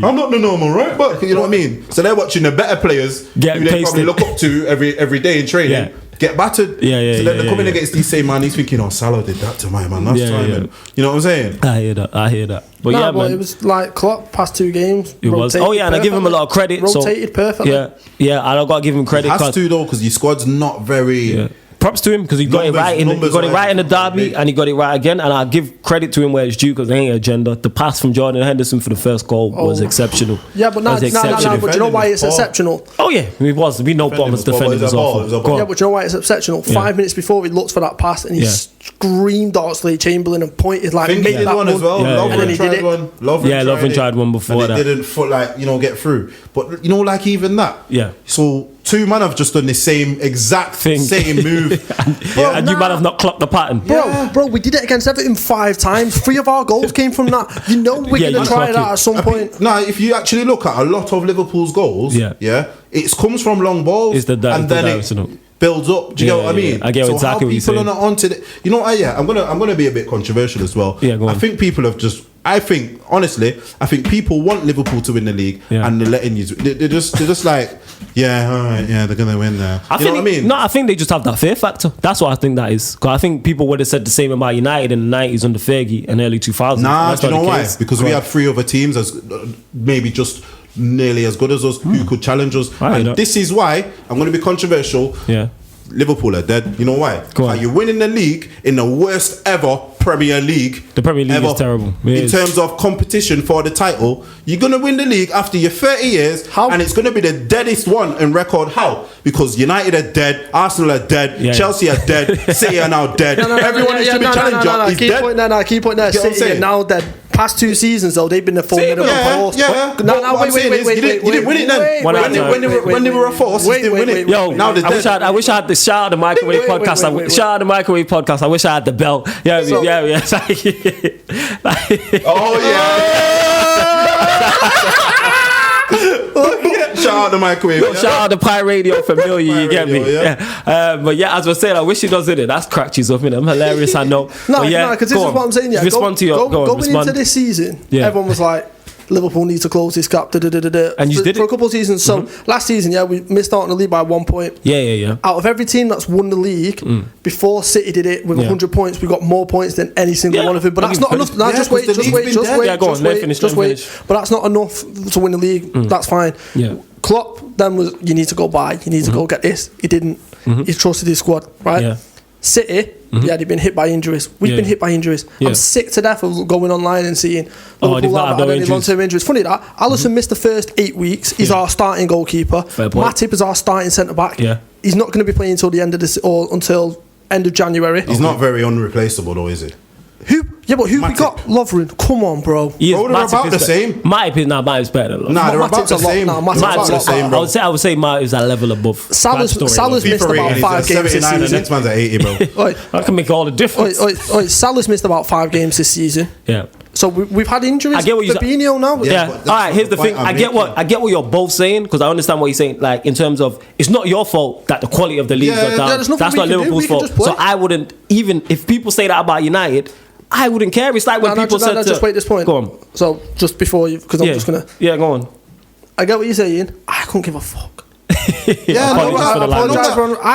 I'm not the normal right back. You know what I mean? So they're watching the better players who they probably look up to every day in training. Get battered. So then they're coming against these same man. He's thinking, Salah did that to my man last time. And, you know what I'm saying? I hear that. But man, it was like Klopp past 2 games. It was. Oh yeah, and I give him a lot of credit. Rotated perfectly. Yeah. I got to give him credit. He has to though, because your squad's not very. Props to him because he got it right in the derby and he got it right again, and I'll give credit to him where it's due because there ain't agenda. The pass from Jordan Henderson for the first goal was exceptional. Yeah, but but you know why it's exceptional? Oh yeah, it was. We know Bournemouth's defending was awful. Yeah, but you know why it's exceptional? 5 minutes before he looked for that pass and he screamed Oxlade-Chamberlain and pointed like, make that one as well. Lovren tried one. Lovren tried one before that. It didn't get through. But even that. Yeah. So 2 men have just done the same move. And you might have not clocked the pattern. Bro, we did it against Everton 5 times. 3 of our goals came from that. We're going to try that at some point. If you actually look at a lot of Liverpool's goals, it comes from long balls and then it builds up. Do you get what I mean? I get exactly what you're saying. People are not onto it. You know what? I'm gonna be a bit controversial as well. Yeah, go on. I think people have just. I think people want Liverpool to win the league, and they're letting you. They're just like, all right, they're gonna win now. You know what I mean? No, I think they just have that fear factor. That's what I think that is. Because I think people would have said the same about United in the 90s under Fergie and early 2000s. Nah, do you know why? Because we had 3 other teams as maybe just nearly as good as us who could challenge us. And this is why I'm going to be controversial. Yeah. Liverpool are dead. You know why? You're winning the league in the worst ever Premier League. The Premier League is terrible. In terms of competition for the title, you're going to win the league after your 30 years. How? And it's going to be the deadest one in record. How? Because United are dead, Arsenal are dead, Chelsea are dead, City are now dead. Everyone who should be challenger is dead. Key point there. City are now dead. past 2 seasons though, they've been a formidable force. Yeah. Wait. You didn't win it then. When they were a force, you didn't win it. Yo, now I wish I had the shout out the microwave podcast. Shout out the microwave podcast. I wish I had the bell. Yeah. Oh yeah. Shout out the microwave. Shout out the Pie Radio familiar, you get me? But yeah, as I was saying, I wish he does it. That's cracked you up, I'm hilarious, I know. No, because this is what I'm saying. Yeah, respond to your going into this season, everyone was like, Liverpool needs to close this gap. And you did for a couple of seasons. So last season, we missed out on the league by 1 point. Yeah. Out of every team that's won the league, before City did it with 100 points, we got more points than any single one of them. But that's not enough. No, just wait. Yeah, go on. Let me finish. But that's not enough to win the league. That's fine. Yeah. Klopp then was, you need to go buy. You need to go get this. He didn't. He trusted his squad, right? Yeah. City, they've been hit by injuries. We've been hit by injuries. I'm sick to death of going online and seeing Liverpool have any long-term injuries. Funny that Alisson missed the first 8 weeks. He's our starting goalkeeper. Matip is our starting centre back. He's not going to be playing until the end of this or until end of January. He's not very unreplaceable though, is he? Who? Yeah, but who Matip. We got? Lovren. Come on, bro. They're about the same. Matip's better than Lovren. Nah, they're about the same. Matip's the same, bro. I would say Matip's a level above. Salah's missed about 5 games this season. The next man's at 80, bro. That can make all the difference. Salah's missed about 5 games this season. Yeah. So we've had injuries. I get what Fabinho now. Yeah. All right. Here's the thing. I get what you're both saying because I understand what you're saying. Like in terms of, it's not your fault that the quality of the leagues are down. That's not Liverpool's fault. So I wouldn't, even if people say that about United, I wouldn't care. It's like when people said just wait this point. Go on. So just before you, because I'm just gonna. Yeah, go on. I get what you're saying. I couldn't give a fuck. I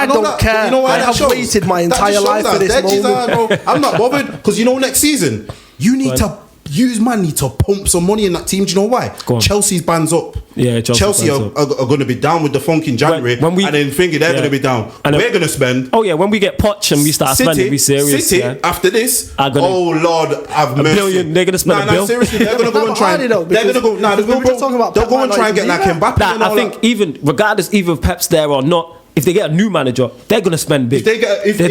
don't care. You know I have waited my entire life for this moment. I'm not bothered because next season you need to use money to pump some money in that team. Do you know why? Chelsea's bands up. Yeah, Chelsea are going to be down with the funk in January, and then thinking they're going to be down. And we're going to spend. Oh yeah, when we get Poch and we start spending, be serious. City after this. Oh Lord, have mercy. Billion. They're going to spend a bill. Seriously, they're going to go and try. They're going to go. They'll go and try and get like Mbappe. I think even regardless, even if Pep's there or not, if they get a new manager, they're going to spend big. They're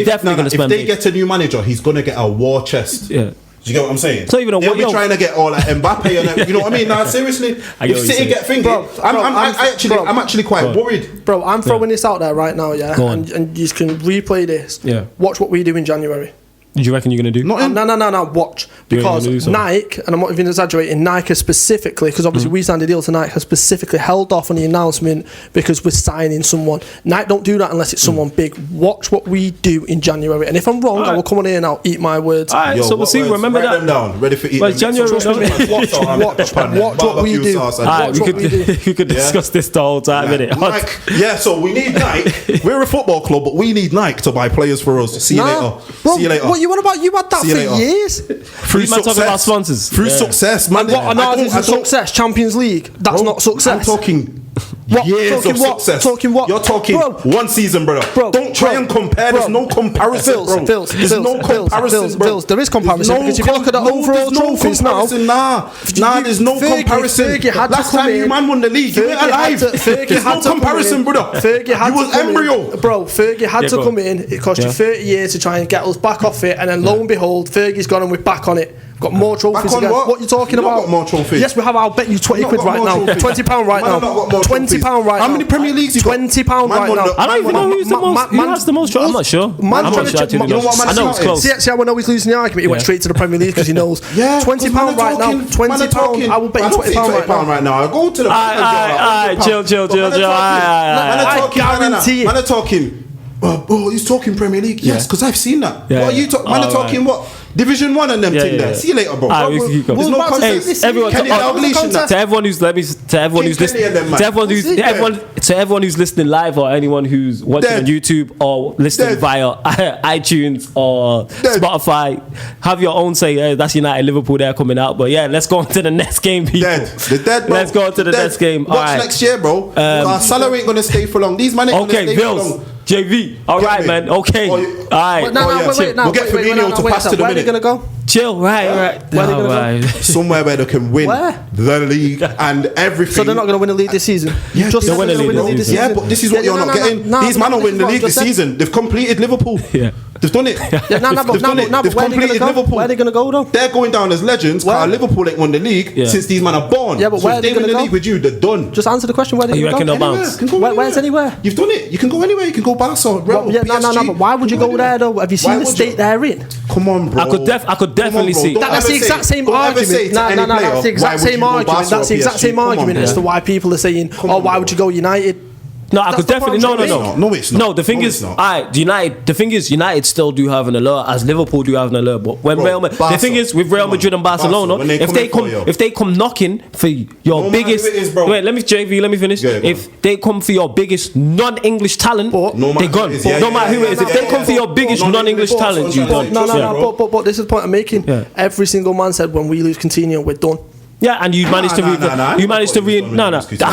definitely going to spend big. If they get a new manager, he's going to get a war chest. Yeah. Do you get what I'm saying? It's not even a They'll be trying to get all like Mbappe and you know what I mean? Nah, seriously. If City get thinking, I'm actually quite worried. Bro, I'm throwing this out there right now, and you can replay this. Yeah. Watch what we do in January. Do you reckon you're going to do? No. Watch. Because Nike, and I'm not even exaggerating, Nike specifically, because obviously we signed a deal to Nike, has specifically held off on the announcement because we're signing someone. Nike don't do that unless it's someone big. Watch what we do in January. And if I'm wrong, I will come on here and I'll eat my words. Alright, so we'll see. Remember that. Write them down. Ready for eating. Well, January. Watch what we do. We could discuss this the whole time, innit? Yeah, so we need Nike. We're a football club, but we need Nike to buy players for us. See you later. See you later. You want about? You had that for years. Through success, talking about sponsors. Through success, man. What on success? Champions League. That's not success. I'm talking years of success. Talking what? You're talking one season, brother. Don't try and compare. There's no comparison, bro. There's no comparison, bro. There is comparison because if you look at the overall trophies now, there's no comparison. Last time you man won the league, you weren't alive. There's no comparison, brother. You was embryo, bro. Fergie had to come in. It cost you 30 years to try and get us back off it, and then lo and behold, Fergie's gone and we're back on it. Got more trophies again. What are you talking about? Got more trophies. Yes, we have. I'll bet you 20 quid right now. £20 right now. £20 right now. How many Premier Leagues you got? £20 right now. I don't even know who's the most. Who has the most? I'm not sure. I know it's close. See how I know he's losing the argument. He went straight to the Premier League because he knows. £20 right now. £20. I will bet you £20 right now. I'll go to the. Alright, chill. I guarantee it. Man are talking. Oh, he's talking Premier League. Yes, because I've seen that. What are you talking? Man are talking what? Division 1 and them thing there. See you later, bro. There's no context. To everyone who's listening live or anyone who's watching on YouTube or listening via iTunes or Spotify, have your own say. That's United Liverpool. They're coming out, but yeah, let's go on to the next game, people. They're dead, bro. Let's go on to the next game. Watch next year, bro. Our salary ain't gonna stay for long. These man ain't gonna stay for long. JV, all right, man. Okay, all right. We'll get Fabinho to pass to the minute. Where are they gonna go? Chill, right. Where they gonna go? Somewhere where they can win the league and everything. So they're not going to win the league this season. Yeah, just they'll win the league this season. Yeah, but this is what you're not getting. These men are winning the league this season. They've completed Liverpool. Yeah. They've done it. They've completed Liverpool. Where are they going to go though? They're going down as legends because Liverpool ain't won the league since these men are born. Yeah, but so where if they win the league with you, they're done. Just answer the question. Where are they going to go? Where's anywhere? You've done it. You can go anywhere. You can go Barca, Real, PSG. But why would you go there though? Have you seen the state they're in? Come on, bro. I could definitely see. That's the exact same argument. No, that's the exact same argument. That's the exact same argument as to why people are saying, "Oh, why would you go United?" No, I could definitely no, it's not. No, the thing is, United. The thing is, United still do have an allure, as Liverpool do have an allure. But when the thing is with Real Madrid and Barcelona, if they come knocking for your biggest, wait, let me finish. If they come for your biggest non-English talent, they're gone. No matter who it is, if they come for your biggest non-English talent, you done. No. But this is the point I'm making. Every single man said when we lose Coutinho, we're done. Yeah, and you managed to I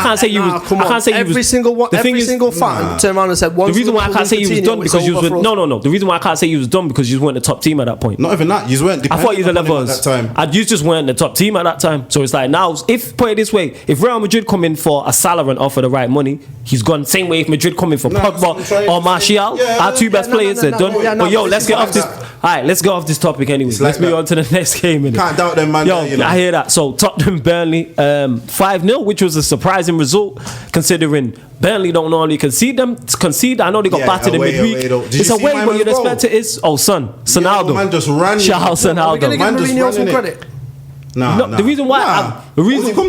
can't say you was. I can't say you was. Every single fan turned around and said. The reason why I can't say you was done because you was no. The reason why I can't say you was done because you weren't the top team at that point. Not even that. You weren't. I thought you were the levels at that time. And you just weren't the top team at that time. So it's like now, if put it this way, if Real Madrid come in for a Salah and offer the right money, he's gone. Same way if Madrid come in for Pogba or Martial, our two best players, they're done. But yo, let's get off this. Alright, let's go off this topic anyway. Let's move on to the next game. Can't doubt them, man. Yo, I hear that. So Tottenham Burnley 5-0, which was a surprising result considering Burnley don't normally concede. I know they got battered in midweek. It's away, but you'd expect it is. Oh, Sonaldo. Man just ran. Shout out Sonaldo. We're going to give Mourinho some credit. No, the reason why listen.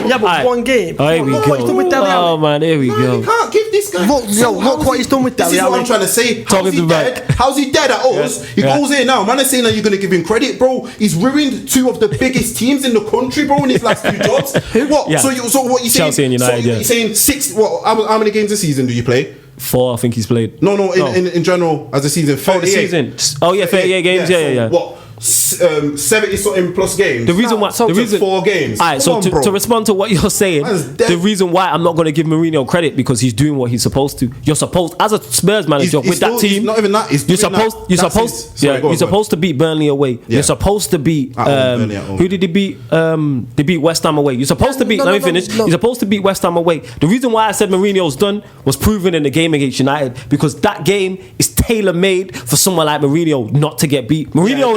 Yeah, but one game. Oh, here we go. Oh man, here we go. You can't give this guy. Look what he's done with Dele Alli. This is what I'm trying to say. How's he dead? How's he dead at us? He goes here now. Man is saying that you're going to give him credit, bro. He's ruined two of the biggest teams in the country, bro, in his last few jobs. What? Yeah. So what you saying? Chelsea and United. You're saying 6? What? How many games a season do you play? 4, I think he's played. No. In general, as a season, 38. The season. Oh yeah, 38 games. Yeah. What? 70 something plus games. The reason 4 games. Alright, so to respond to what you're saying, the reason why I'm not going to give Mourinho credit because he's doing what he's supposed to. You're supposed, as a Spurs manager with that team, not even that. You're supposed to beat Burnley away. Yeah. You're supposed to beat. Who did they beat? They beat West Ham away. You're supposed to beat. Let me finish. You're supposed to beat West Ham away. The reason why I said Mourinho's done was proven in the game against United because that game is tailor made for someone like Mourinho not to get beat. Mourinho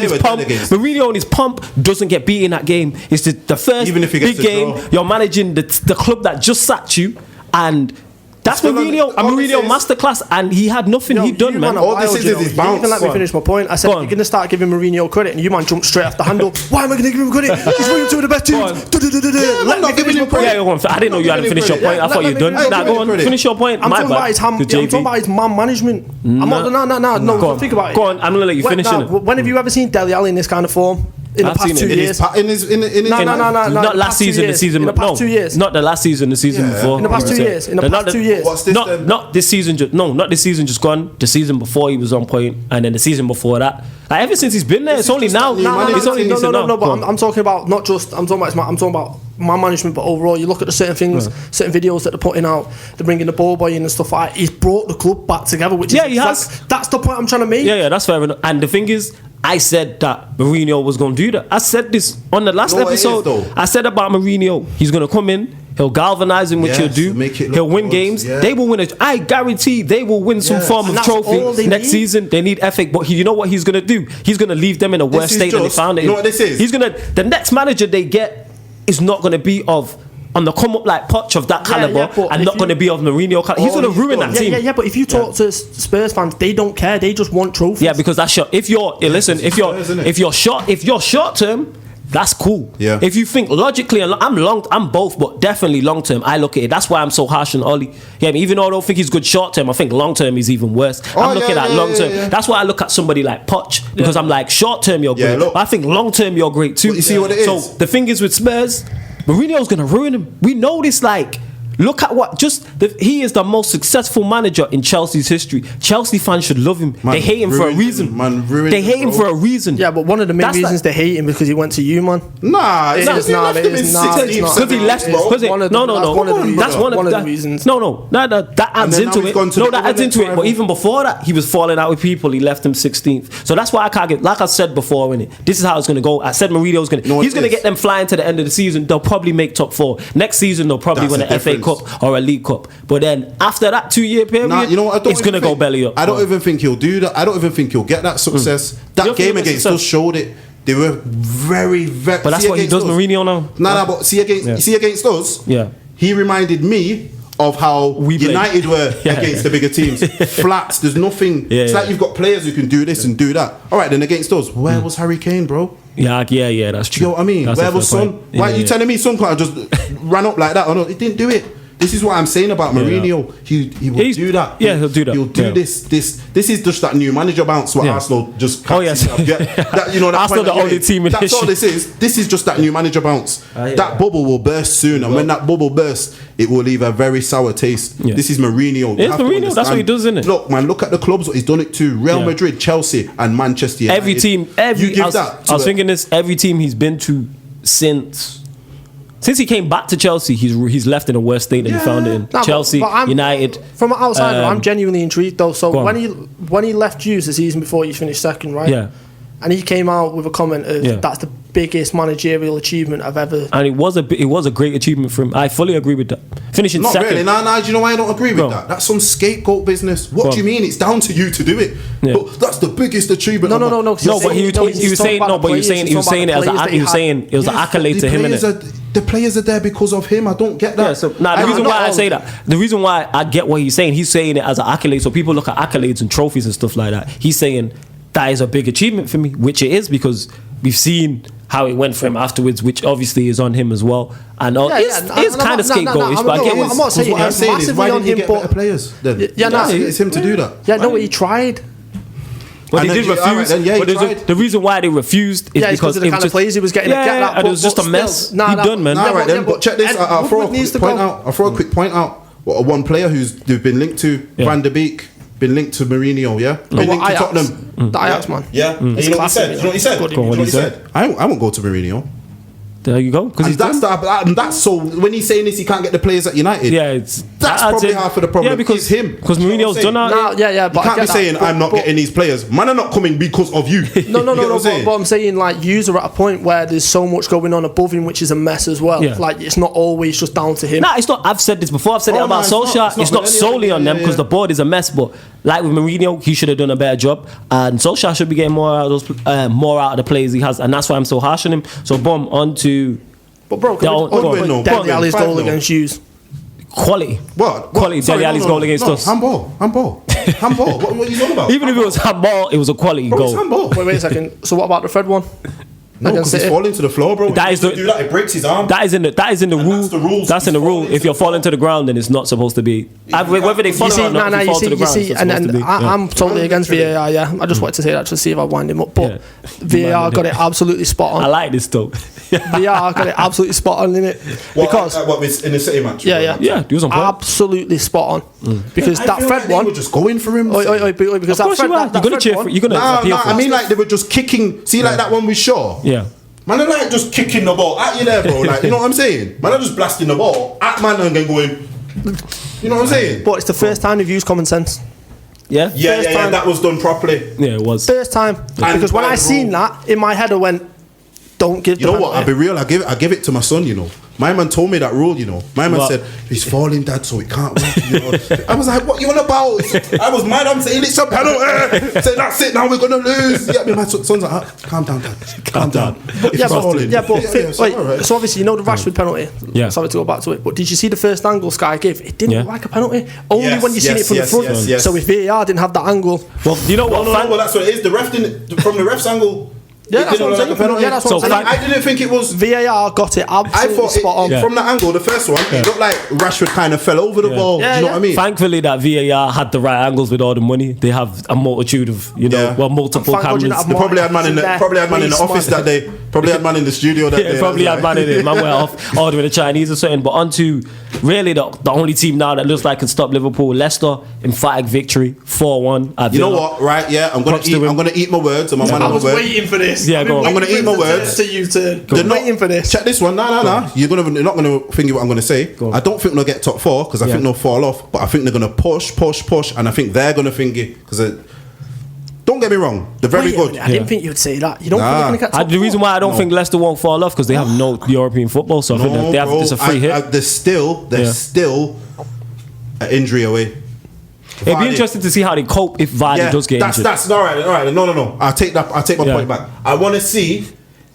on his pump doesn't get beat in that game. It's the first big game. You're managing the club that just sacked you, and that's Mourinho. Mourinho masterclass, and he had nothing he'd done, man. All this is his bounce. Even let me finish my point. I said you're going to start giving Mourinho credit, and you man jumped straight off the handle. Why am I going to give him credit? He's running two of the best teams. Let me finish my point. I didn't know you hadn't finished your point. I thought you were done. Nah, go on, finish your point. I'm talking about his man management. No. Think about it. Go on. I'm gonna let you finish it. When have you ever seen Dele Alli in this kind of form? In the past 2 years. Not last season, the season. In the past 2 years. Not the last season, the season before. In the past 2 years. In the past 2 years. Not this season. Not this season just gone. The season before he was on point, and then the season before that. Like ever since he's been there, it's only now. It's only now. But I'm talking about not just. I'm talking about man management, but overall, you look at the certain things, certain videos that they're putting out. They're bringing the ball boy in and stuff like that. He's brought the club back together, which is he has. That's the point I'm trying to make. Yeah, that's fair enough. And the thing is, I said that Mourinho was going to do that. I said this on the last episode. I said about Mourinho, he's going to come in, he'll galvanize him, which he'll do. He'll win games. Yeah. They will win it. I guarantee they will win some form of trophy next season. They need ethic, but you know what he's going to do? He's going to leave them in a worse state than they found it in. You know what this is? The next manager they get is not going to be on the come up like Poch of that caliber, and not going to be of Mourinho caliber. He's going to ruin that team. Yeah, but if you talk to Spurs fans, they don't care. They just want trophies. Yeah, because that's if you're short term, that's cool. Yeah. If you think logically, and I'm both, but definitely long term. I look at it. That's why I'm so harsh on Oli. Yeah, even though I don't think he's good short term, I think long term he's even worse. I'm looking at long term. Yeah. That's why I look at somebody like Poch because I'm like short term you're great, but I think long term you're great too. But you see what it is. So the thing is with Spurs, Mourinho's gonna ruin him. We know this. Like Look at what he is the most successful manager in Chelsea's history. Chelsea fans should love him. They hate him for a reason. They hate him for a reason. Yeah, but one of the main reasons they hate him because he went to you, man. Nah, because he left because he left. That's one of the reasons. No, that adds into it. No, that adds into it. But even before that, he was falling out with people. He left him 16th. So that's why I can't get. Like I said before, this is how it's going to go. I said Mourinho's going to. He's going to get them flying to the end of the season. They'll probably make top 4. Next season, they'll probably win an FA Cup or a League Cup. But then after that 2-year period, you know what, it's going to go belly up. I don't even think he'll do that. I don't even think he'll get that success. That game against us showed it. They were very. But that's what he does, Mourinho now. Nah, but see against us. Yeah. He reminded me of how United were against the bigger teams. Flats, there's nothing. It's like you've got players who can do this and do that. All right, then against us, where was Harry Kane, bro? Yeah, that's true. You know what I mean? That's where was Son? Why are you telling me Son can't just run up like that? Oh no, he didn't do it. This is what I'm saying about Mourinho. He will do that. Yeah, he'll do that. He'll do this. This is just that new manager bounce. What Arsenal just can't Arsenal the only team in history. That's all this is. This is just that new manager bounce. That bubble will burst soon, and when that bubble bursts, it will leave a very sour taste. This is Mourinho. It's Mourinho. That's what he does, isn't it? Look, man, look at the clubs. He's done it to Real Madrid, Chelsea, and Manchester United. Every team. I was thinking this. Every team he's been to since he came back to Chelsea, he's left in a worse state than he found it in. Chelsea, United. From outside, I'm genuinely intrigued though. So when he left Juve the season before he finished second, right? Yeah. And he came out with a comment of that's the biggest managerial achievement I've ever. And it was a great achievement for him. I fully agree with that. Finishing second. Not really. Nah. Do you know why I don't agree with that? That's some scapegoat business. What do you mean? It's down to you to do it. Yeah. But that's the biggest achievement. No. But he was saying it was an accolade to him. The players are there because of him. I don't get that. The reason why I say that, the reason why I get what he's saying it as an accolade. So people look at accolades and trophies and stuff like that. He's saying that is a big achievement for me, which it is because we've seen how it went for him afterwards, which obviously is on him as well. And it's kind of scapegoatish, but I get I'm not saying it's massively on him, but players then. It's him to do that. Yeah, no, he tried. But they did refuse. The reason why they refused is because of the kind of players he was getting. And it was just a mess. He done, man. All right then, but check this. I'll throw a quick point out. One player they've been linked to, Van der Beek. Been linked to Mourinho, been linked to Tottenham. The Ajax man. Yeah. And you know what he said? I won't go to Mourinho. There you go. Because that's so. When he's saying this, he can't get the players at United. Yeah, that's probably half of the problem. Yeah, because it's him. Because Mourinho's done that. But you can't be saying I'm not getting these players. Man, are not coming because of you. No. But I'm saying like yous are at a point where there's so much going on above him, which is a mess as well. Yeah. Like it's not always just down to him. Nah, it's not. I've said this before. I've said it about Solskjaer. It's not solely on them because the board is a mess. But like with Mourinho, he should have done a better job, and Solskjaer should be getting more out of those, more out of the players he has, and that's why I'm so harsh on him. So boom, on to. But bro, Dele Alli's goal against Hughes. Quality. What? Quality. Dele Alli's goal against us. Handball. What are you talking about? Even if it was handball, it was a quality goal. Handball. Wait a second. So what about the Fred one? No, because he's falling to the floor, bro. That is the, do that, it breaks his arm. That is in the rule. That's in the rule. If you're falling to the ground, then it's not supposed to be. Whether they fall or not, if you fall to the ground, I'm totally against VAR. Yeah, I just wanted to say that to see if I wind him up, but VAR got it absolutely spot on. I like this though. VAR got it absolutely spot on, innit? Because what in the City match? Yeah. He was on point. Absolutely spot on. Because that Fred one, they were just going for him. Because that Fred, you're gonna cheer for. You're gonna appeal for. I mean, like they were just kicking. See, like that one with Shaw. Yeah. Man, they're like just kicking the ball at you there, bro. Like, you know what I'm saying? Man, they're just blasting the ball at man and then going. You know what I'm saying? But it's the first time they've used common sense. Yeah. Yeah. That was done properly. Yeah, it was. First time. Because when I seen that, in my head I went, don't give. You know what? I'll be real. I give it to my son. You know, my man told me that rule. You know, my man said he's falling, dad, so it can't work. You know, I was like, what you on about? I was mad. I'm saying it's a penalty. Say that's it. Now we're gonna lose. Yeah, my son's like, calm down, dad. Calm down. So obviously you know the Rashford penalty. Yeah. Sorry to go back to it, but did you see the first angle Sky gave? It didn't look like a penalty. Only when you seen it from the front. Yes. So if VAR didn't have that angle, well, you know what? No, that's what it is. The ref didn't from the ref's angle. Yeah, that's what I'm saying. That's what I'm saying. I didn't think it was VAR got it absolutely spot on. From the angle, the first one, it looked like Rashford kind of fell over the ball. Do you know what I mean? Thankfully, that VAR had the right angles with all the money. They have a multitude of, multiple cameras. They probably had man in the office that day. Probably had man in the studio that day. Probably had man in it. Man went off ordering a Chinese or something. But onto really the only team now that looks like can stop Liverpool. Leicester, emphatic victory, 4-1. You know what? Right? Yeah, I'm gonna eat my words. I was waiting for this. Yeah, go on. I'm gonna eat my words. To you turn. They're not waiting for this. Check this one. No. You're not gonna think what I'm gonna say. I don't think they'll get top 4 because I think they'll fall off. But I think they're gonna push, and I think they're gonna think it because. Don't get me wrong, they're very good. I didn't think you'd say that. You don't think they're going to get top 4? The reason why I don't think Leicester won't fall off because they have no European football, so I think they have this a free hit. They're still an injury away. It'd be interesting to see how they cope if Vardy does get injured. That's all right. No. I'll take my point back. I want to see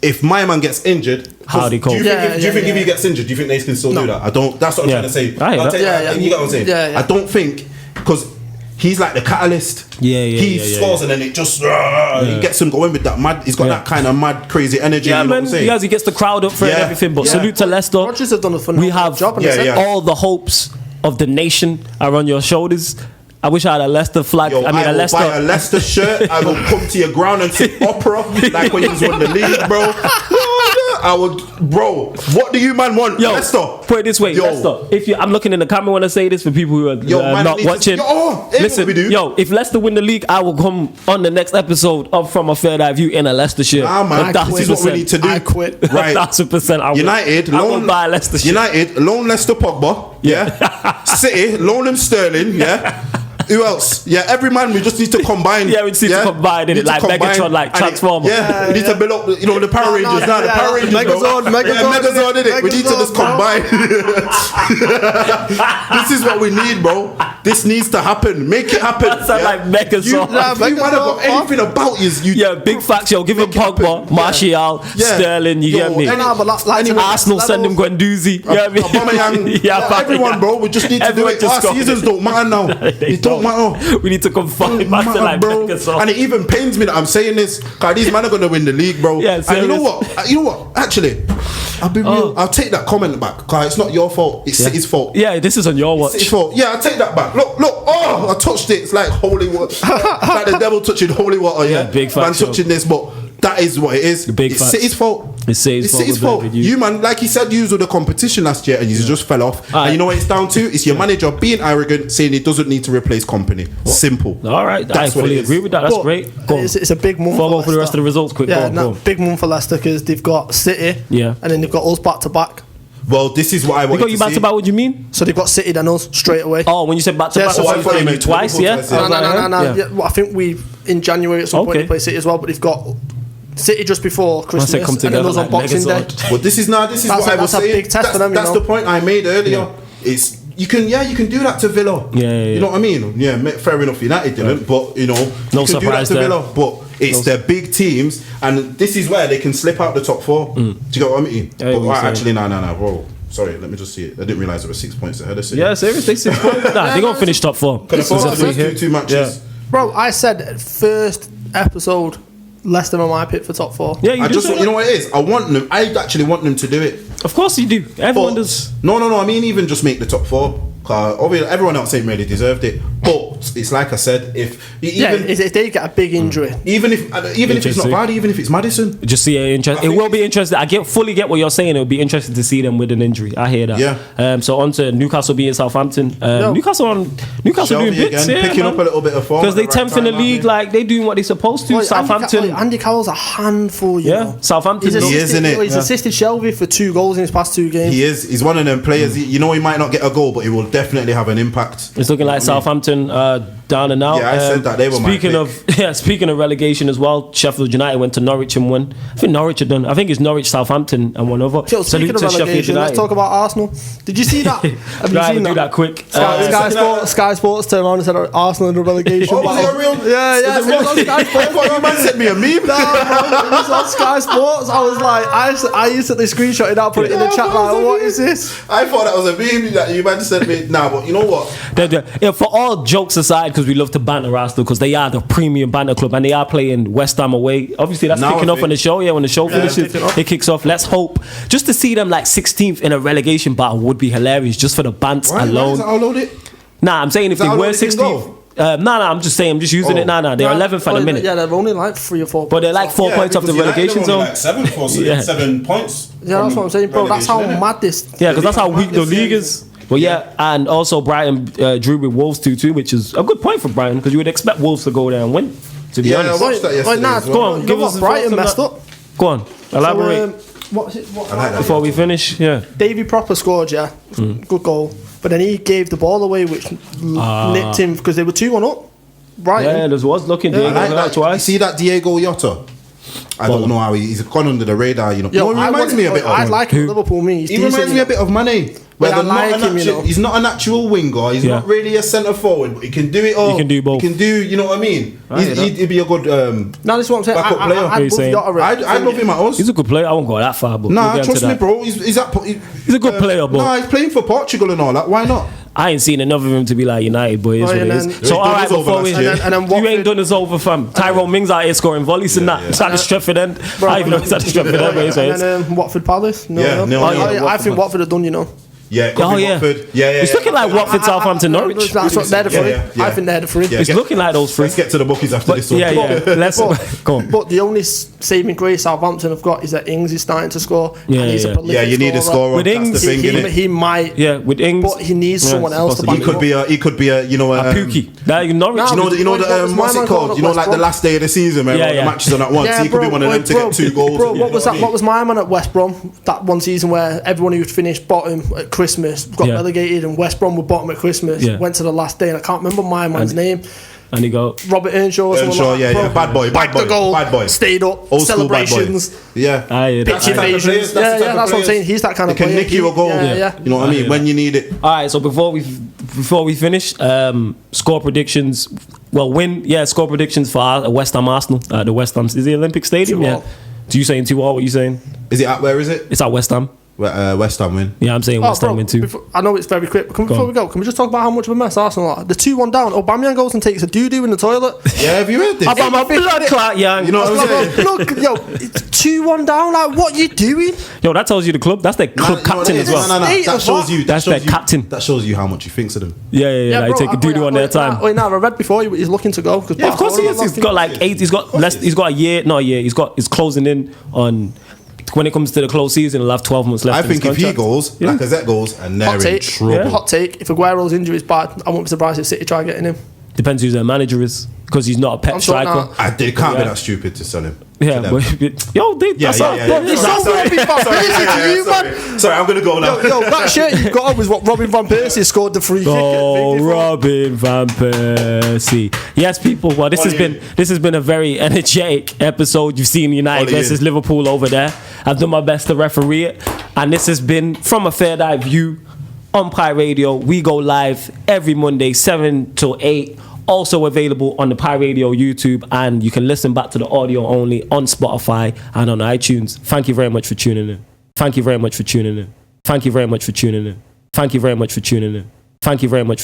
if my man gets injured. How they cope. Do you think if he gets injured, do you think they can still do that? I don't. That's what I'm trying to say. You get what I'm saying? Yeah. I don't think because. He's like the catalyst. He scores and then it just he gets him going with that mad. He's got that kind of mad, crazy energy. Yeah, you know man. What I'm saying? He gets the crowd up for it and everything. But salute to Leicester. Rodgers have done a phenomenal we have job. All the hopes of the nation are on your shoulders. I wish I had a Leicester flag. Yo, I will buy a Leicester shirt. I will come to your ground and sing opera like when you was won the league, bro. I would, bro. What do you man want? Yo, Leicester. Put it this way, Leicester. I'm looking in the camera when I say this for people who are not watching. Listen, if Leicester win the league, I will come on the next episode of From a Third Eye View in a Leicester shirt. Man, this is what we need to do. I quit. Right, 1,000%. I will buy a Leicester shirt. United, loan Leicester Pogba. Yeah. City, loan them Sterling. Yeah. Who else? Yeah, every man, we just need to combine. We just need to combine it, like Megatron, like Transformer. We need to build up, the Power Rangers now. The Power Rangers, Megazord did it. We need to just combine. This is what we need, bro. This needs to happen. Make it happen. That's like Megazord. You man have got anything about you. Big facts, give him Pogba, Martial, Sterling, you get me? Arsenal, send him Guendouzi. Everyone, bro, we just need to do it. Our seasons don't matter now. It don't matter. We need to confine back to like Megazord. And it even pains me that I'm saying this because these men are going to win the league, bro. And you know what? Actually, I'll be real. I'll take that comment back because it's not your fault. It's City's fault. Yeah, this is on your watch. City's fault. Yeah, I'll take that back. Look. Oh, I touched it. It's like holy water. Like the devil touching holy water. Yeah, big fact. Man touching this, but that is what it is. It's City's fault. It's City's fault. You man, like he said, you were the competition last year and you just fell off. And you know what it's down to? It's your manager being arrogant, saying he doesn't need to replace company. Simple. All right, I fully agree with that. That's great. It's a big month. Follow for the rest of the results quick. Big month for Leicester because they've got City. And then they've got us back to back. Well, this is what I want. They got you back to back. What do you mean? So they've got City then us straight away. Oh, when you said back to back, I thought you meant twice. Yeah. No. I think we in January at some point they play City as well, but they've got City just before Christmas and then us on Boxing Day. But this is what I was saying. That's a big test for them. That's the point I made earlier. It's you can do that to Villa. You know what I mean? Yeah, fair enough. United didn't, but you can do that to Villa. But it's their big teams, and this is where they can slip out the top 4. Do you get what I mean? Actually, no, bro. Sorry, let me just see it. I didn't realise there were 6 points ahead of City. Yeah, seriously, 6 points. They're gonna finish top 4. Can afford to lose 2 matches. Bro, I said first episode Leicester on my pick for top 4. Yeah, you know what it is? I actually want them to do it. Of course you do. Everyone does. No. I mean, even just make the top 4. Obviously, everyone else ain't really deserved it. But it's like I said, if they get a big injury, even if it's not bad, even if it's Madison, just see it interesting. It will be interesting. I fully get what you're saying. It will be interesting to see them with an injury. I hear that. Yeah. So on to Newcastle being Southampton. Newcastle doing bits, picking up a little bit of form because they 10th in the league. Like they doing what they're supposed to. Southampton. Andy Carroll's a handful. You know? Southampton. He is, isn't it? He's assisted Shelby for 2 goals in his past 2 games. He is. He's one of them players. He might not get a goal, but he will definitely have an impact. It's looking like Southampton down and out. Yeah, I said that they were speaking of relegation as well, Sheffield United went to Norwich and won. I think Norwich had done. I think it's Norwich, Southampton, and one other. Speaking of relegation, let's talk about Arsenal. Did you see that? Have you seen that quick? Sky Sports turned around and said Arsenal in the relegation. Oh, was it real? Yeah. It was on Sky Sports. I thought you man sent me a meme. No, it was on Sky Sports. I was like, I instantly screenshotted it out, put it in the chat. Like, what is this? I thought that was a meme that you man sent me. Nah, but you know what? For all jokes aside, because we love to banter Arsenal, because they are the premium banter club and they are playing West Ham away. Obviously, that's kicking off on the show. Yeah, when the show finishes, it kicks off. Let's hope just to see them like 16th in a relegation battle would be hilarious just for the banter alone. I'll load it. Nah, I'm saying if they were 16th. I'm just saying, I'm just using it. They're 11th at the minute. Yeah, they're only like 3 or 4 points. But they're like 4 points off the relegation zone. Like 7 points. Yeah, that's what I'm saying, bro. That's how mad this. Yeah, because that's how weak the league is. But yeah, and also Brighton drew with Wolves 2-2, which is a good point for Brighton because you would expect Wolves to go there and win. To be honest, I watched that yesterday. As well. Go on, give us Brighton messed up. Go on, elaborate. What Before we finish, yeah. Davy Proper scored, good goal. But then he gave the ball away, which nipped him because they were 2-1 up. Brighton. Yeah, there was looking. I like that. Twice. You see that Diego Jota? I don't know how he's gone under the radar. You know, he reminds me a bit of. I like him. Liverpool. He reminds me a bit of Mane. Where I like him, he's not a natural winger. He's not really a centre forward, but he can do it all. He can do both. He can do, you know what I mean? He'd be a good this is what I'm saying. backup player. I'd love him at us. He's a good player. I won't go that far, but trust me, bro. He's a good player, but he's playing for Portugal and all that. Why not? I ain't seen enough of him to be like United, but it's what it is. So all right, before we, you ain't done us over, fam. Tyrone Mings out here scoring volleys and that. It's at the Stretford end. I even know it's at the Stretford end. And then Watford Palace. I think Watford have done, you know. Yeah, Watford. Yeah. It's looking like Watford, Southampton, Norwich. That's what they're the three. I think they're the three. It's looking like those three. Let's get to the bookies after this one. Yeah. Let's go on. But the only saving grace Southampton have got is that Ings is starting to score. Yeah, you need a scorer. With Ings, he might. Yeah, with Ings, but he needs someone else to back him up. He could be a Pookie. Norwich. You know what's it called? You know, like the last day of the season where all the matches on at once. He could be one of them to get 2 goals. Bro, what was that? What was my man at West Brom that one season where everyone who finished bottom at Christmas got relegated and West Brom were bottom at Christmas, went to the last day and I can't remember my man's name. And he go Robert Earnshaw, bad boy, stayed up, old celebrations, pitch invasions. That's what I'm saying. He's that kind of player. Can nick you a goal. You know what I mean? When you need it. All right. So before we finish, score predictions. Well, score predictions for West Ham Arsenal. The West Ham is the Olympic Stadium. 2-2. Yeah. Do you saying 2-2? What you saying? Is it at where is it? It's at West Ham. West Ham win. Yeah, I'm saying West Ham win too. I know it's very quick, but before we go, can we just talk about how much of a mess Arsenal are? The 2-1 down. Aubameyang goes and takes a doo-doo in the toilet. Yeah, have you heard this? About my blood clot, young. You know what I'm saying? Look, it's 2-1 down. Like, what you doing? Yo, that tells you the club. That's their club captain as well. No. That shows you. That's their captain. That shows you how much he thinks of them. Yeah. Like take a doo-doo on their time. Wait, I read before he's looking to go. Yeah, of course he is. He's got like 8. He's got a year. Not a year. He's closing in on. When it comes to the close season, he'll have 12 months left. I think if he goes, Lacazette goes, and they're in trouble. Yeah. Hot take: if Aguero's injury is bad, I won't be surprised if City try getting him. Depends who their manager is, because he's not a pet striker. They can't be that stupid to sell him. Yeah, that's all. Sorry, I'm gonna go now. Yo, that shirt you got on was what Robin van Persie scored the free kick. Oh, Robin van Persie. Yes, people. Well, this has been a very energetic episode. You've seen United versus Liverpool over there. I've done my best to referee it, and this has been From a Third Eye View on Pi Radio. We go live every Monday, 7 till 8. Also available on the Pi Radio YouTube, and you can listen back to the audio only on Spotify and on iTunes. Thank you very much for tuning in. Thank you very much for tuning in. Thank you very much for tuning in. Thank you very much for tuning in. Thank you very much.